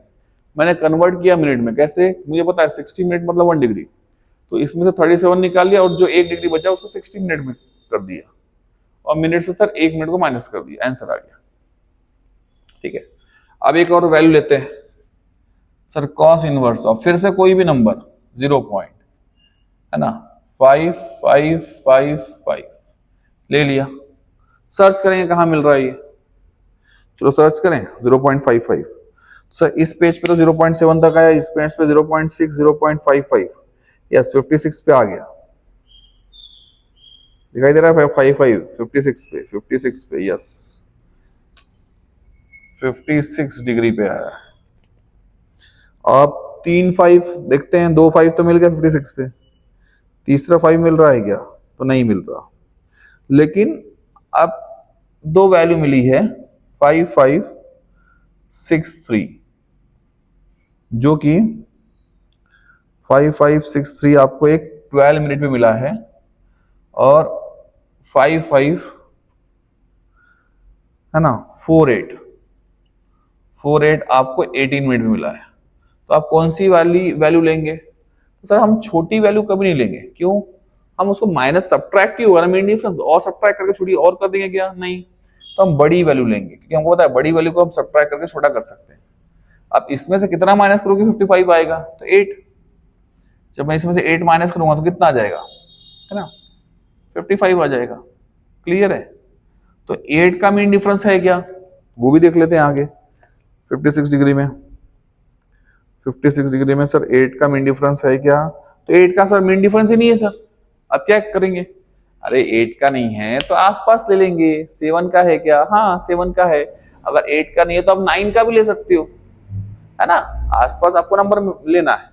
मैंने कन्वर्ट किया मिनट में। कैसे? मुझे पता है 60 मिनट मतलब 1 डिग्री, तो इसमें से 37 निकाल लिया और जो 1 डिग्री बचा उसको 60 मिनट में कर दिया और मिनट से सर 1 मिनट को माइनस कर दिया, आंसर आ गया। ठीक है, अब एक और वैल्यू लेते हैं सर, कॉस इनवर्स ऑफ फिर से कोई भी नंबर 0 पॉइंट, है ना, 5555 ले लिया। सर्च करेंगे कहां मिल रहा है ये, चलो सर्च करें 0.55। तो सर इस पेज पे तो 0.7 तक आया, इस पेज पे 0.6, 0.55, यस 56 पे आ गया, दिखाई दे रहा है 56 पे, यस 56 डिग्री पे आया। अब 3 5 देखते हैं, 2 5 तो मिल गया 56 पे, तीसरा 5 मिल रहा है क्या? तो नहीं मिल रहा। लेकिन अब दो वैल्यू मिली है 5563, जो कि 5563 आपको एक 12 मिनट में मिला है और 55 है ना 48 आपको 18 मिनट में मिला है। तो आप कौन सी वाली वैल्यू लेंगे? तो सर हम छोटी वैल्यू कभी नहीं लेंगे। क्यों? हम उसको माइनस सब्ट्रैक्ट ही होगा ना, मीन डिफरेंस, और सब्ट्रैक्ट करके छोटी और कर देंगे क्या? नहीं, तो हम बड़ी वैल्यू लेंगे क्योंकि हमको पता है बड़ी वैल्यू को हम सब्ट्रैक्ट करके छोटा कर सकते हैं। अब इसमें से कितना माइनस करोगे? 55 आएगा, तो 8। जब मैं इसमें से 8 माइनस करूंगा तो कितना आ जाएगा, है ना, 55 आ जाएगा। क्लियर है? तो 8 का मीन डिफरेंस है क्या, वो भी देख लेते हैं आगे। 56 डिग्री में 56 डिग्री में सर 8 का मीन डिफरेंस है क्या? तो 8 का सर मीन डिफरेंस ही नहीं है सर। अब क्या करेंगे? अरे 8 का नहीं है तो आसपास ले लेंगे। 7 का है क्या? हाँ 7 का है। अगर 8 का नहीं है तो आप 9 का भी ले सकते हो, है ना, आसपास आपको नंबर लेना है।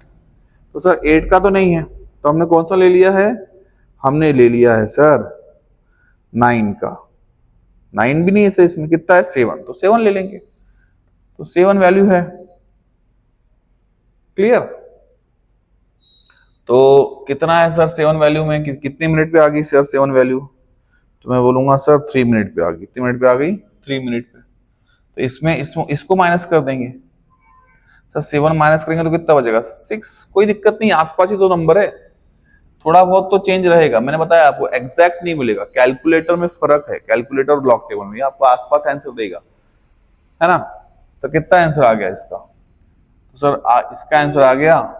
तो सर 8 का तो नहीं है, तो हमने कौन सा ले लिया है? हमने ले लिया है सर 9 का। 9 भी नहीं है सर, इसमें कितना है? 7, तो 7 ले लेंगे। तो 7 वैल्यू है। क्लियर? तो कितना है सर 7 वैल्यू में, कितने मिनट पे आ गई सर 7 वैल्यू? तो मैं बोलूंगा सर 3 मिनट पे आ गई। कितने मिनट पे आ गई? 3 मिनट पे। तो इसमें इसको माइनस कर देंगे सर, 7 माइनस करेंगे तो कितना बचेगा? 6। कोई दिक्कत नहीं, आसपास ही तो नंबर है, थोड़ा बहुत तो चेंज रहेगा। मैंने बताया आपको एग्जैक्ट नहीं मिलेगा, कैलकुलेटर में फर्क है, कैलकुलेटर और ब्लॉक टेबल में आपको आसपास आंसर देगा, है ना। तो कितना आंसर आ गया इसका? तो सर इसका आंसर आ गया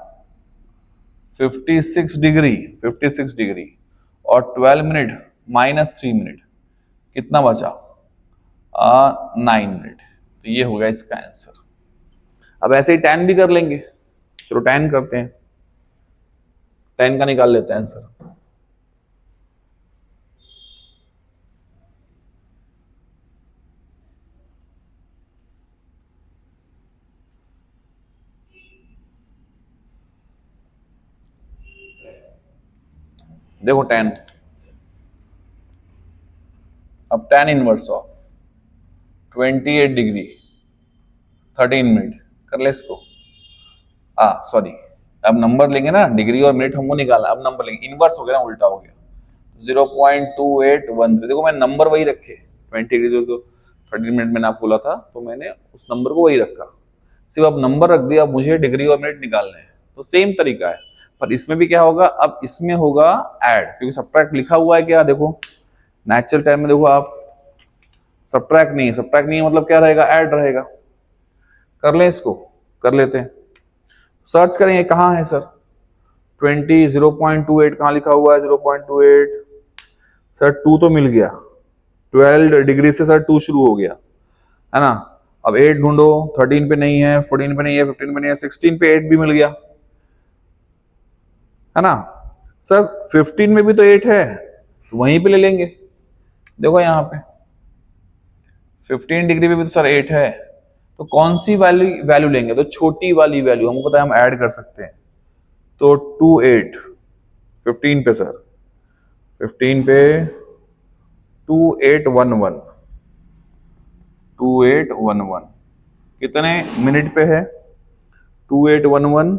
56 डिग्री, 56 डिग्री और 12 मिनट माइनस 3 मिनट, कितना बचा? 9 मिनट। तो ये हो गया इसका आंसर। अब ऐसे ही 10 भी कर लेंगे, चलो 10 करते हैं, 10 का निकाल लेते हैं आंसर। देखो 10, अब 10 इनवर्स ऑफ 28 डिग्री 13 मिनट कर ले इसको। सॉरी, अब नंबर लेंगे ना, डिग्री और मिनट हमको निकाला, अब नंबर लेंगे, इनवर्स हो गया ना, उल्टा हो गया। 0.2813, देखो मैंने नंबर वही रखे, 20 डिग्री तो 30 मिनट मैंने आपको बोला था, तो मैंने उस नंबर को वही रखा, सिर्फ अब नंबर रख दिया, मुझे डिग्री और मिनट निकालने हैं। तो सेम तरीका है, पर इसमें भी क्या होगा, अब इसमें होगा ऐड, क्योंकि सब्ट्रैक्ट लिखा हुआ है क्या, देखो नेचुरल टाइम में देखो आप, सब्ट्रैक्ट नहीं है, सब्ट्रैक्ट नहीं है मतलब क्या रहेगा, ऐड रहेगा। कर लें इसको, कर लेते हैं, सर्च करेंगे कहाँ है सर 20, 0.28 कहाँ लिखा हुआ है 0.28, सर 2 तो मिल गया, 12 डिग्री से सर 2 शुरू हो गया, है ना। अब 8 ढूंढो, 13 पे नहीं है, 14 पे नहीं है, 15 पे नहीं है, 16 पे 8 भी मिल गया, है ना। सर 15 में भी तो 8 है, तो वहीं पे ले लेंगे। देखो यहाँ पे 15 डिग्री में भी तो सर 8 है, तो कौन सी वैल्यू वैल्यू लेंगे, तो छोटी वाली वैल्यू, हमको पता है हम ऐड कर सकते हैं। तो 2 8 15 पे सर, 15 पे 2811 2811 कितने मिनट पे है? 2811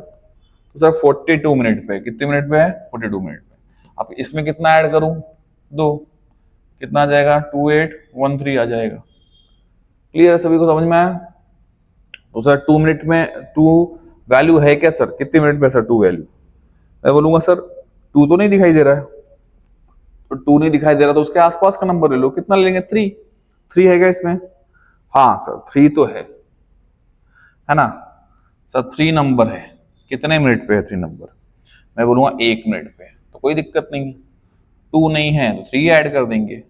तो सर 42 मिनट पे। कितने मिनट पे है? 42 मिनट पे। अब इसमें कितना ऐड करूं? 2। कितना आ जाएगा? 2813 आ जाएगा। क्लियर है? सभी को समझ में आया? तो सर 2 मिनट में 2 वैल्यू है क्या सर? कितने मिनट में सर 2 वैल्यू? मैं बोलूंगा सर 2 तो नहीं दिखाई दे रहा है, तो 2 नहीं दिखाई दे रहा तो उसके आसपास का नंबर ले लो। कितना लेंगे? 3। 3 है क्या इसमें? हाँ सर 3 तो है ना सर? 3 नंबर है। कितने मिनट पे है 3 नंबर? मैं बोलूंगा 1 मिनट पे। तो कोई दिक्कत नहीं है। 2 नहीं है तो 3 ऐड कर देंगे।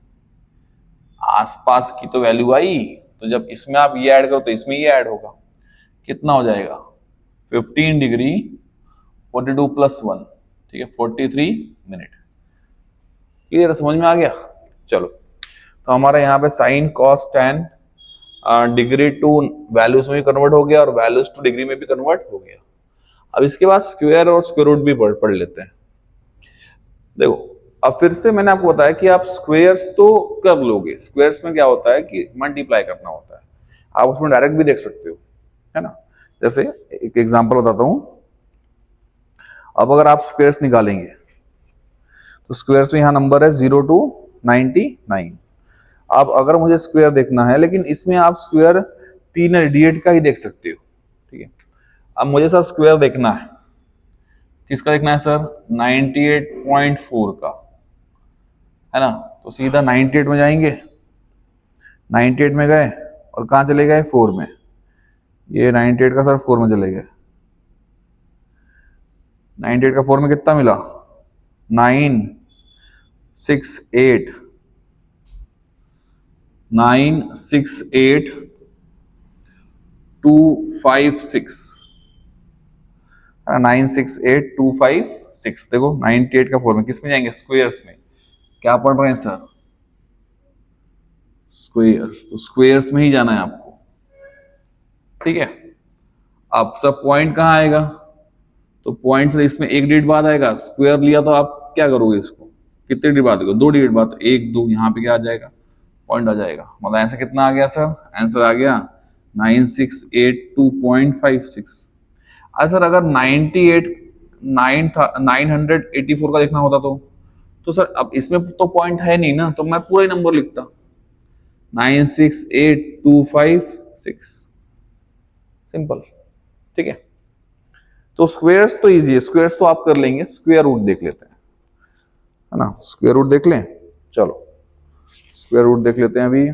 आसपास की तो वैल्यू आई, तो जब इसमें आप ये ऐड करो तो इसमें ये ऐड होगा। कितना हो जाएगा? 15 डिग्री 42 प्लस 1, ठीक है, 43 मिनट। क्लियर? समझ में आ गया? चलो, तो हमारा यहाँ पे sine cos tan degree to values में भी कन्वर्ट हो गया और वैल्यूज टू डिग्री में भी कन्वर्ट हो गया। अब इसके बाद स्क्वायर और स्क्वायर रूट भी पढ़ लेते हैं। देखो, अब फिर से मैंने आपको बताया कि आप स्क्वायर्स तो कर लोगे। स्क्वायर्स में क्या होता है कि मल्टीप्लाई करना होता है। आप उसमें डायरेक्ट भी देख सकते हो, है ना। जैसे एक एग्जांपल बताता हूं। अब अगर आप स्क्वायर्स निकालेंगे तो स्क्वायर्स में यहां नंबर है 0 to 99। अब अगर मुझे स्क्वायर देखना है, लेकिन इसमें आप स्क्वायर 3 डिजिट का ही देख सकते हो, ठीक है। अब मुझे सर स्क्वायर देखना है, किसका देखना है सर? 98.4 का, है ना। तो सीधा 98 में जाएंगे। 98 में गए और कहां चले गए? 4 में। ये 98 का सर 4 में चले गए। 98 का 4 में कितना मिला? 968 968,256, 968,256। देखो 98 का 4 में किस में जाएंगे? स्क्वायर्स में। क्या पढ़ रहे हैं सर? स्क्वायर्स। तो स्क्वायर्स में ही जाना है आपको, ठीक है। अब सब पॉइंट कहाँ आएगा? तो पॉइंट से इसमें 1 डिजिट बाद आएगा। स्क्वायर लिया तो आप क्या करोगे? इसको कितने डिजिट बाद? 2 डिजिट बाद। 1 2 यहाँ पे क्या आ जाएगा? पॉइंट आ जाएगा। मतलब आंसर कितना आ गया सर? आंसर आ गया 9682.56। सर अगर 984 का देखना होता तो सर अब इसमें तो पॉइंट है नहीं ना, तो मैं पूरा ही नंबर लिखता 968256। सिंपल, ठीक है। तो स्क्वायर्स तो इजी है, स्क्वायर्स तो आप कर लेंगे। स्क्वायर रूट देख लेते हैं, है ना। स्क्वायर रूट देख लें। चलो स्क्वायर रूट देख लेते हैं अभी।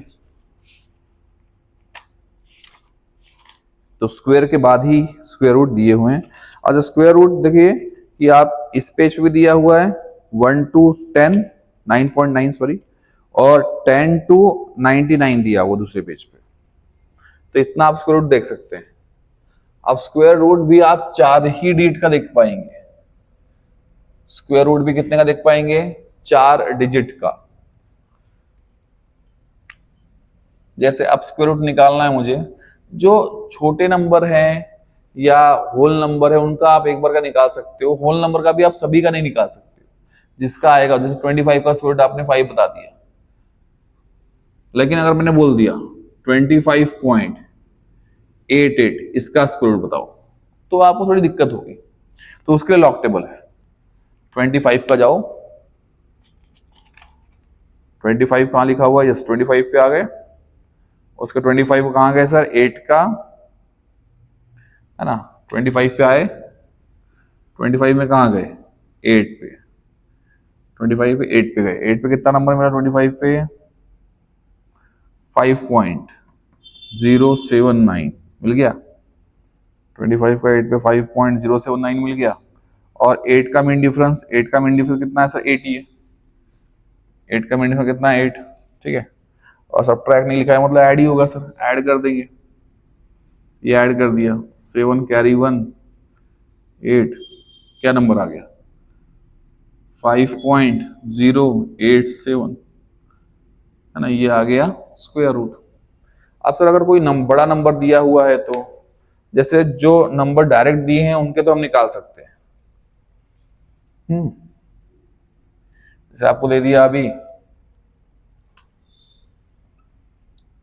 तो स्क्वायर के बाद ही स्क्वायर रूट दिए हुए हैं। अच्छा, स्क्वायर रूट देखिए कि आप इस पेज पे भी दिया हुआ है 1 to 10 9.9 सॉरी, और 10 to 99 दिया हुआ दूसरे पेज पे। तो इतना आप स्क्वायर रूट देख सकते हैं। अब स्क्वायर रूट भी आप 4 ही डिजिट का देख पाएंगे। स्क्वायर रूट भी कितने का देख पाएंगे? 4 डिजिट का। जैसे अब स्क्वायर रूट निकालना है मुझे, जो छोटे नंबर हैं या होल नंबर है उनका आप एक बार का निकाल सकते हो। होल नंबर का भी आप सभी का नहीं निकाल सकते। जिसका आएगा, जैसे 25 का स्क्वायर रूट आपने 5 बता दिया, लेकिन अगर मैंने बोल दिया 25.88 इसका स्क्वायर रूट बताओ, तो आपको थोड़ी दिक्कत होगी। तो उसके लिए लॉक टेबल है। 25 का जाओ, 25 कहां लिखा हुआ है? यस 25 पे आ गए। उसका 25 को कहां गए सर? 8 का, है ना। 25 पे आए, 25 में कहां गए? 8 पे। 25 पे 8 पे गए। 8 पे कितना नंबर मिला? 25 पे 5.079 मिल गया। 25 का 8 पे 5.079 मिल गया। और 8 का मीन डिफरेंस, 8 का मीन डिफरेंस कितना है सर? 8 ही है। 8 का मीन डिफरेंस कितना है? 8, ठीक है। और सब ट्रैक नहीं लिखा है, मतलब ऐड ही होगा सर, ऐड कर देंगे। ये ऐड कर दिया, 7 कैरी 1 8, क्या नंबर आ गया? 5.087, है ना। ये आ गया स्क्वायर रूट। अब सर अगर कोई बड़ा नंबर दिया हुआ है, तो जैसे जो नंबर डायरेक्ट दिए हैं उनके तो हम निकाल सकते हैं। जैसे आपको दे दिया अभी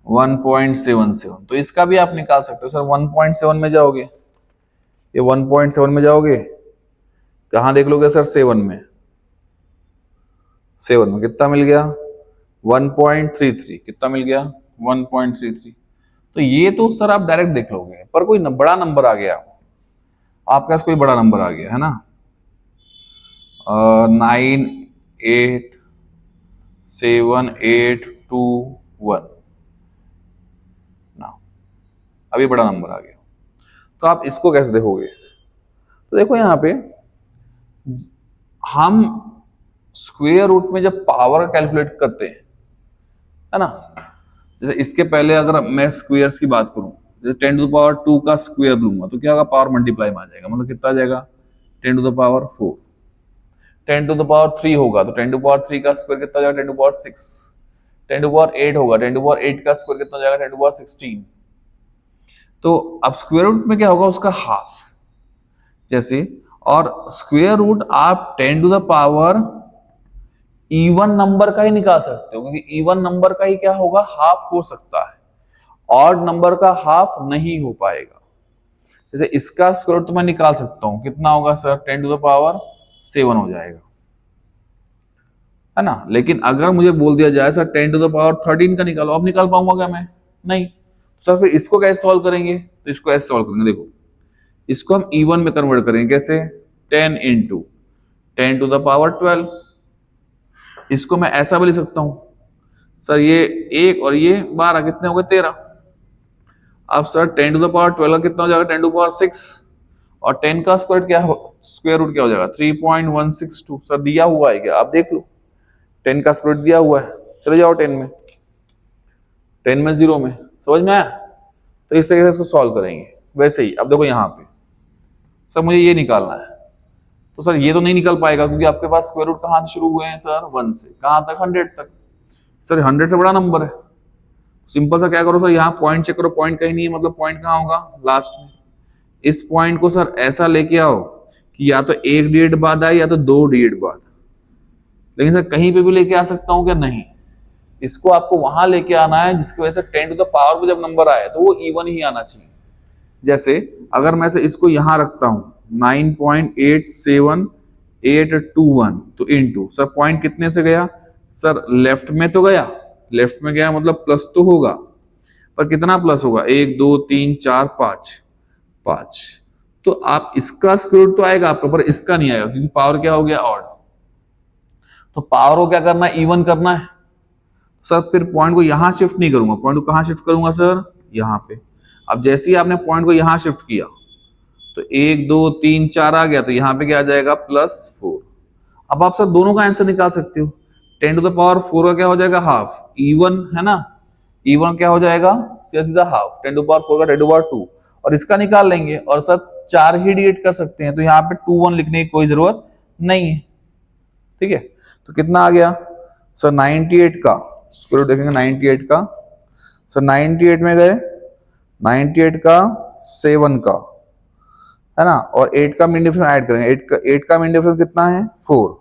1.77, तो इसका भी आप निकाल सकते हो सर। 1.7 में जाओगे, ये 1.7 में जाओगे, कहां देख लोगे सर? 7 में। 7 में कितना मिल गया? 1.33। कितना मिल गया? 1.33। तो ये तो सर आप डायरेक्ट देख लोगे, पर कोई बड़ा नंबर आ गया आपके पास, कोई बड़ा नंबर आ गया है ना, 98782 1 ना, अभी बड़ा नंबर आ गया। तो आप इसको कैसे देखोगे? तो देखो यहां पे हम स्क्वायर रूट में जब पावर कैलकुलेट करते हैं, है ना, जैसे इसके पहले अगर मैं स्क्वायर्स की बात करूं, जैसे 10⁻² का स्क्वायर लूंगा तो क्या होगा? पावर मल्टीप्लाई में आ जाएगा, मतलब कितना आ जाएगा? 10⁻4। 10⁻3 होगा तो 10⁻3 का स्क्वायर कितना हो जाएगा? 10⁻6। 10⁻8 होगा, 10⁻8 का स्क्वायर कितना हो जाएगा? 10⁻16। तो अब स्क्वायर रूट में क्या होगा? उसका हाफ जैसे। और स्क्वायर रूट आप 10⁻, इवन नंबर का ही निकाल सकते हो, क्योंकि इवन नंबर का ही क्या होगा? हाफ हो सकता है, ऑड नंबर का हाफ नहीं हो पाएगा। जैसे इसका स्क्वायर रूट तो मैं निकाल सकता हूं, कितना होगा सर? 10⁻7 हो जाएगा, है ना। लेकिन अगर मुझे बोल दिया जाए सर 10⁻13 का निकालो, अब निकाल पाऊंगा क्या मैं? नहीं। सर फिर इसको कैसे सॉल्व करेंगे? तो इसको ऐसे सॉल्व करेंगे, देखो इसको हम इवन में कन्वर्ट करेंगे। कैसे? 10 इंटू 10⁻12। इसको मैं ऐसा भी लिख सकता हूं सर, ये 1 और ये 12 कितने हो गए? 13। अब सर 10⁻12 कितना हो जाएगा? 10⁻6। और 10 का स्क्वायर रूट क्या हो जाएगा? 3.162। सर दिया हुआ है क्या? आप देख लो, 10 का स्क्वायर रूट दिया हुआ है, चले जाओ 10 में, 10 में 0 में। समझ में आया? तो इस तरीके से इसको सॉल्व करेंगे। वैसे ही अब देखो यहाँ पे सर मुझे ये निकालना है, तो सर ये तो नहीं निकल पाएगा, क्योंकि आपके पास स्क्वायर रूट कहां से शुरू हुए हैं सर? 1 से। कहां तक? 100 तक। सर 100 से बड़ा नंबर है, सिंपल सा क्या करो सर, यहाँ पॉइंट चेक करो, पॉइंट कहीं नहीं है, मतलब पॉइंट कहाँ होगा? लास्ट में। इस पॉइंट को सर ऐसा लेके आओ कि या तो 1 डिजिट बाद आए या तो 2 डिजिट बाद। लेकिन सर कहीं पे भी लेके आ सकता हूं क्या? नहीं। इसको आपको वहां लेके आना है जिसकी वजह से 10⁻, पे जब नंबर आए तो वो इवन ही आना चाहिए। जैसे अगर मैं से इसको यहां रखता हूं 9.87821, तो इनटू सर पॉइंट कितने से गया सर? लेफ्ट में तो गया, लेफ्ट में गया मतलब प्लस तो होगा, पर कितना प्लस होगा? 1 2 3 4 5 5। तो आप इसका स्क्वायर रूट तो आएगा आपका, पर इसका नहीं आएगा, क्योंकि पावर क्या हो गया? ऑड। तो पावर को क्या करना है? इवन करना है। सर फिर पॉइंट को यहां शिफ्ट नहीं करूंगा, पॉइंट को कहां शिफ्ट करूंगा सर? यहां पे। अब जैसे ही आपने पॉइंट को यहां शिफ्ट किया तो 1 2 3 4 आ गया, तो यहां पे क्या आ जाएगा? +4। अब आप सर दोनों का आंसर निकाल सकते हो। 10⁻4 का क्या हो जाएगा? हाफ। इवन है ना, इवन क्या हो जाएगा? सीधा सीधा हाफ। 10⁻4 का 10⁻2, और इसका निकाल लेंगे। और सर 4 ही डिवाइड कर सकते हैं, तो यहाँ पे 2 1 लिखने की कोई जरूरत नहीं है। ठीक है, तो कितना आ गया सर? 98 का स्क्वायर रूट देखेंगे, 98 का सर 98 में गए, 98 का 7 का, है ना, और 8 का मीन डिफरेंस ऐड करेंगे। 8 का मीन डिफरेंस कितना है? 4।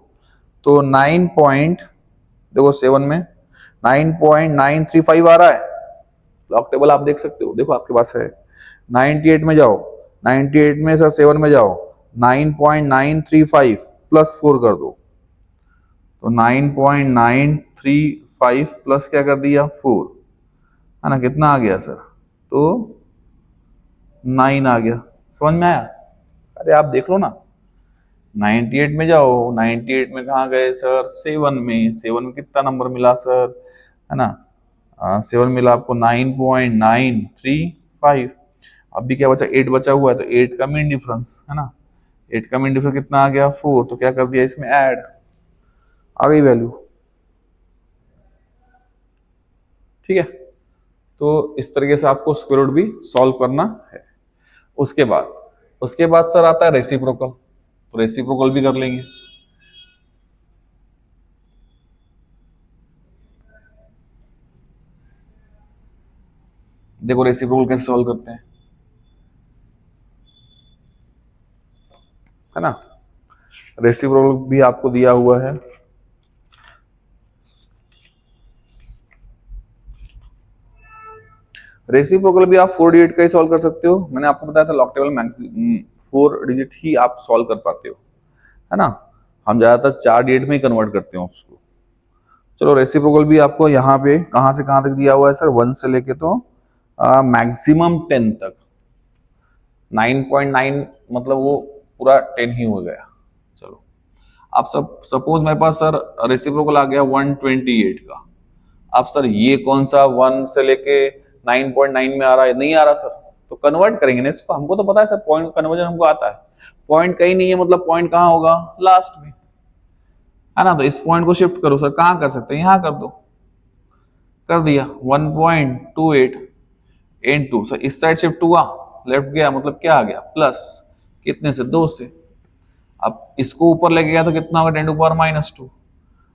तो 9 पॉइंट, देखो 7 में 9.935 आ रहा है। लॉग टेबल आप देख सकते हो, देखो आपके पास है। 98 में जाओ, 98 में सर 7 में जाओ, 9.935 +4 कर दो, तो 9.935 प्लस क्या कर दिया? 4, है ना। कितना आ गया सर? तो 9 आ गया। समझ में आया? अरे आप देख लो ना, 98 में जाओ, 98 में कहाँ गए सर? 7 में। 7 में कितना नंबर मिला सर? है ना, 7 मिला आपको 9.935। अभी क्या बचा? 8 बचा हुआ है, तो 8 का मीन डिफरेंस, है ना, 8 का मीन डिफरेंस कितना आ गया? 4। तो क्या कर दिया इसमें? ऐड, आ गई वैल्यू। ठीक है, तो इस तरीके से आपको स्क्वायर रूट भी सॉल्व करना है। उसके बाद सर आता है रेसिप्रोकल, तो रेसिप्रोकल भी कर लेंगे। देखो रेसिप्रोकल कैसे सॉल्व करते हैं, है ना। रेसिप्रोकल भी आपको दिया हुआ है। रेसिप्रोकल भी आप 4 डिजिट का ही सॉल्व कर सकते हो। मैंने आपको बताया था लॉग टेबल मैक्सिमम 4 डिजिट ही आप सॉल्व कर पाते हो, है ना। हम ज्यादातर 4 डिजिट में ही कन्वर्ट करते हैं उसको। चलो रेसिप्रोकल भी आपको यहाँ पे कहां से कहां तक दिया हुआ है सर, 1 से लेके तो मैक्सिमम 10 तक। 9.9 मतलब वो पूरा 10 ही हो गया। चलो आप सब सपोज मेरे पास सर रेसिप्रोकल आ गया 128 का। अब सर ये कौन सा 1 से लेके 9.9 में आ रहा है, नहीं आ रहा सर, तो कन्वर्ट करेंगे ना इसको। हमको तो पता है सर पॉइंट कन्वर्जन हमको आता है। पॉइंट कहीं नहीं है मतलब पॉइंट कहाँ होगा, लास्ट में, है ना। तो इस पॉइंट को शिफ्ट करो सर, कहाँ कर सकते हैं, यहां कर दो, कर दिया 1.28 इनटू सर इस साइड शिफ्ट हुआ, लेफ्ट गया मतलब क्या आ गया प्लस, कितने से 2 से। अब इसको ऊपर लेके गया तो कितना होगा 10 टू पावर -2।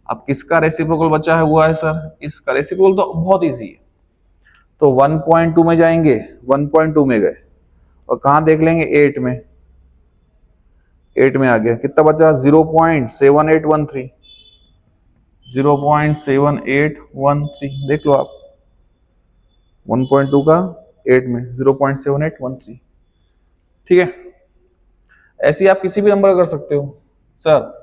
अब किसका रेसिप्रोकल बचा है हुआ है सर, इसका रेसिप्रोकल तो बहुत इजी है। तो 1.2 में जाएंगे, 1.2 में गए और कहां देख लेंगे 8 में, 8 में आ गया, कितना बचा 0.7813, 0.7813 देख लो आप, 1.2 का 8 में 0.7813, ठीक है। ऐसे ही आप किसी भी नंबर का कर सकते हो सर।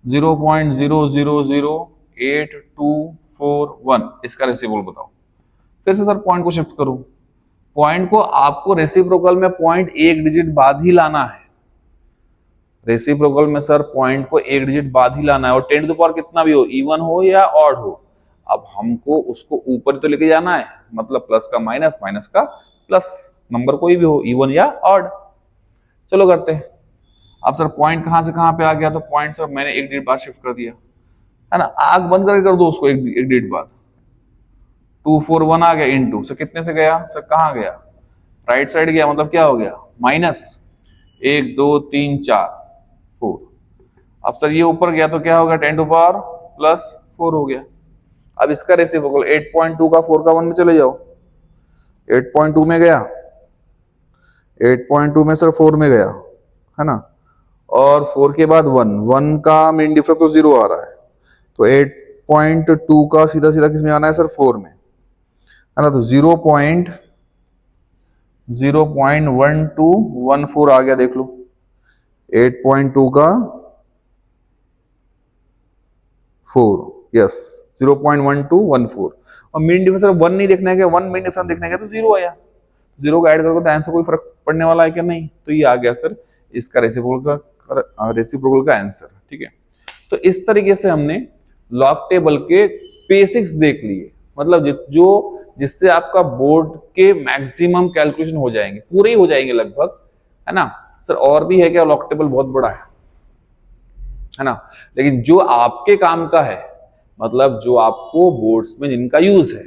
0.000821 इसका रेसिप्रोकल बताओ। फिर से सर पॉइंट को शिफ्ट करो, पॉइंट को आपको रेसिप्रोकल में पॉइंट 1 डिजिट बाद ही लाना है। रेसिप्रोकल में सर पॉइंट को 1 डिजिट बाद ही लाना है, और 10 टू द पावर कितना भी हो, इवन हो या ऑड हो, अब हमको उसको ऊपर तो लेके जाना है, मतलब प्लस का माइनस, माइनस का प्लस, नंबर कोई भी हो, इवन या ऑड। चलो करते हैं। अब सर पॉइंट कहां से कहां पे आ गया, तो पॉइंट सर मैंने 1 डिजिट बाद शिफ्ट कर दिया, है ना। आग बंद करके कर दो उसको 1 डिजिट बाद। 241 आ गया इनटू सर कितने से गया सर, कहां गया, राइट साइड गया, मतलब क्या हो गया माइनस 1 2 3 4 4। अब सर ये ऊपर गया तो क्या होगा 10 टू पावर +4 हो गया। अब इसका रेसिप्रोकल 8.2 का 4 का 1 में चले जाओ, 8.2 में गया, 8.2 में सर 4 में गया, है ना, और 4 के बाद 1, 1 का मेन डिफरेंस तो 0 आ रहा है, तो 8.2 का सीधा सीधा किस में आना है सर, 4 में, है ना। तो 0.1214 आ गया, देख लो 8.2 का 4, यस 0.1214। और मेन डिफरेंस 1 नहीं देखना है क्या, 1 मेन डिफरेंस देखना है क्या, तो 0 आया, 0 का ऐड करोगे तो आंसर कोई फर्क पड़ने वाला है क्या, नहीं, तो ये आ गया सर इसका रेसिप्रोकल का आंसर, ठीक है। तो इस तरीके से हमने लॉग टेबल के बेसिक्स देख लिए, मतलब जिससे आपका बोर्ड के मैक्सिमम कैलकुलेशन हो जाएंगे, पूरे ही हो जाएंगे लगभग, है ना। सर और भी है क्या, लॉग टेबल बहुत बड़ा है ना, लेकिन जो आपके काम का है, मतलब जो आपको बोर्ड्स में जिनका यूज है,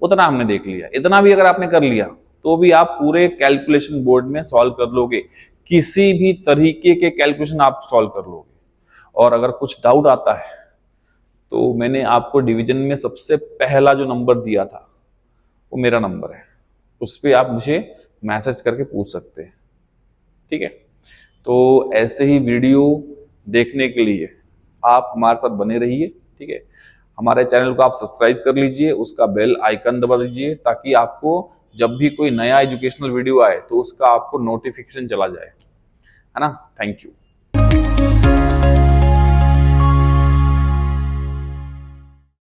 उतना हमने देख लिया। इतना भी अगर आपने कर लिया तो भी आप पूरे कैलकुलेशन बोर्ड में सॉल्व कर लोगे, किसी भी तरीके के कैलकुलेशन आप सॉल्व कर लोगे। और अगर कुछ डाउट आता है तो मैंने आपको डिवीजन में सबसे पहला जो नंबर दिया था वो मेरा नंबर है, उस पर आप मुझे मैसेज करके पूछ सकते हैं, ठीक है। तो ऐसे ही वीडियो देखने के लिए आप हमारे साथ बने रहिए, ठीक है। हमारे चैनल को आप सब्सक्राइब कर लीजिए, उसका बेल आइकन दबा दीजिए, ताकि आपको जब भी कोई नया एजुकेशनल वीडियो आए तो उसका आपको नोटिफिकेशन चला जाए, है ना। Thank you.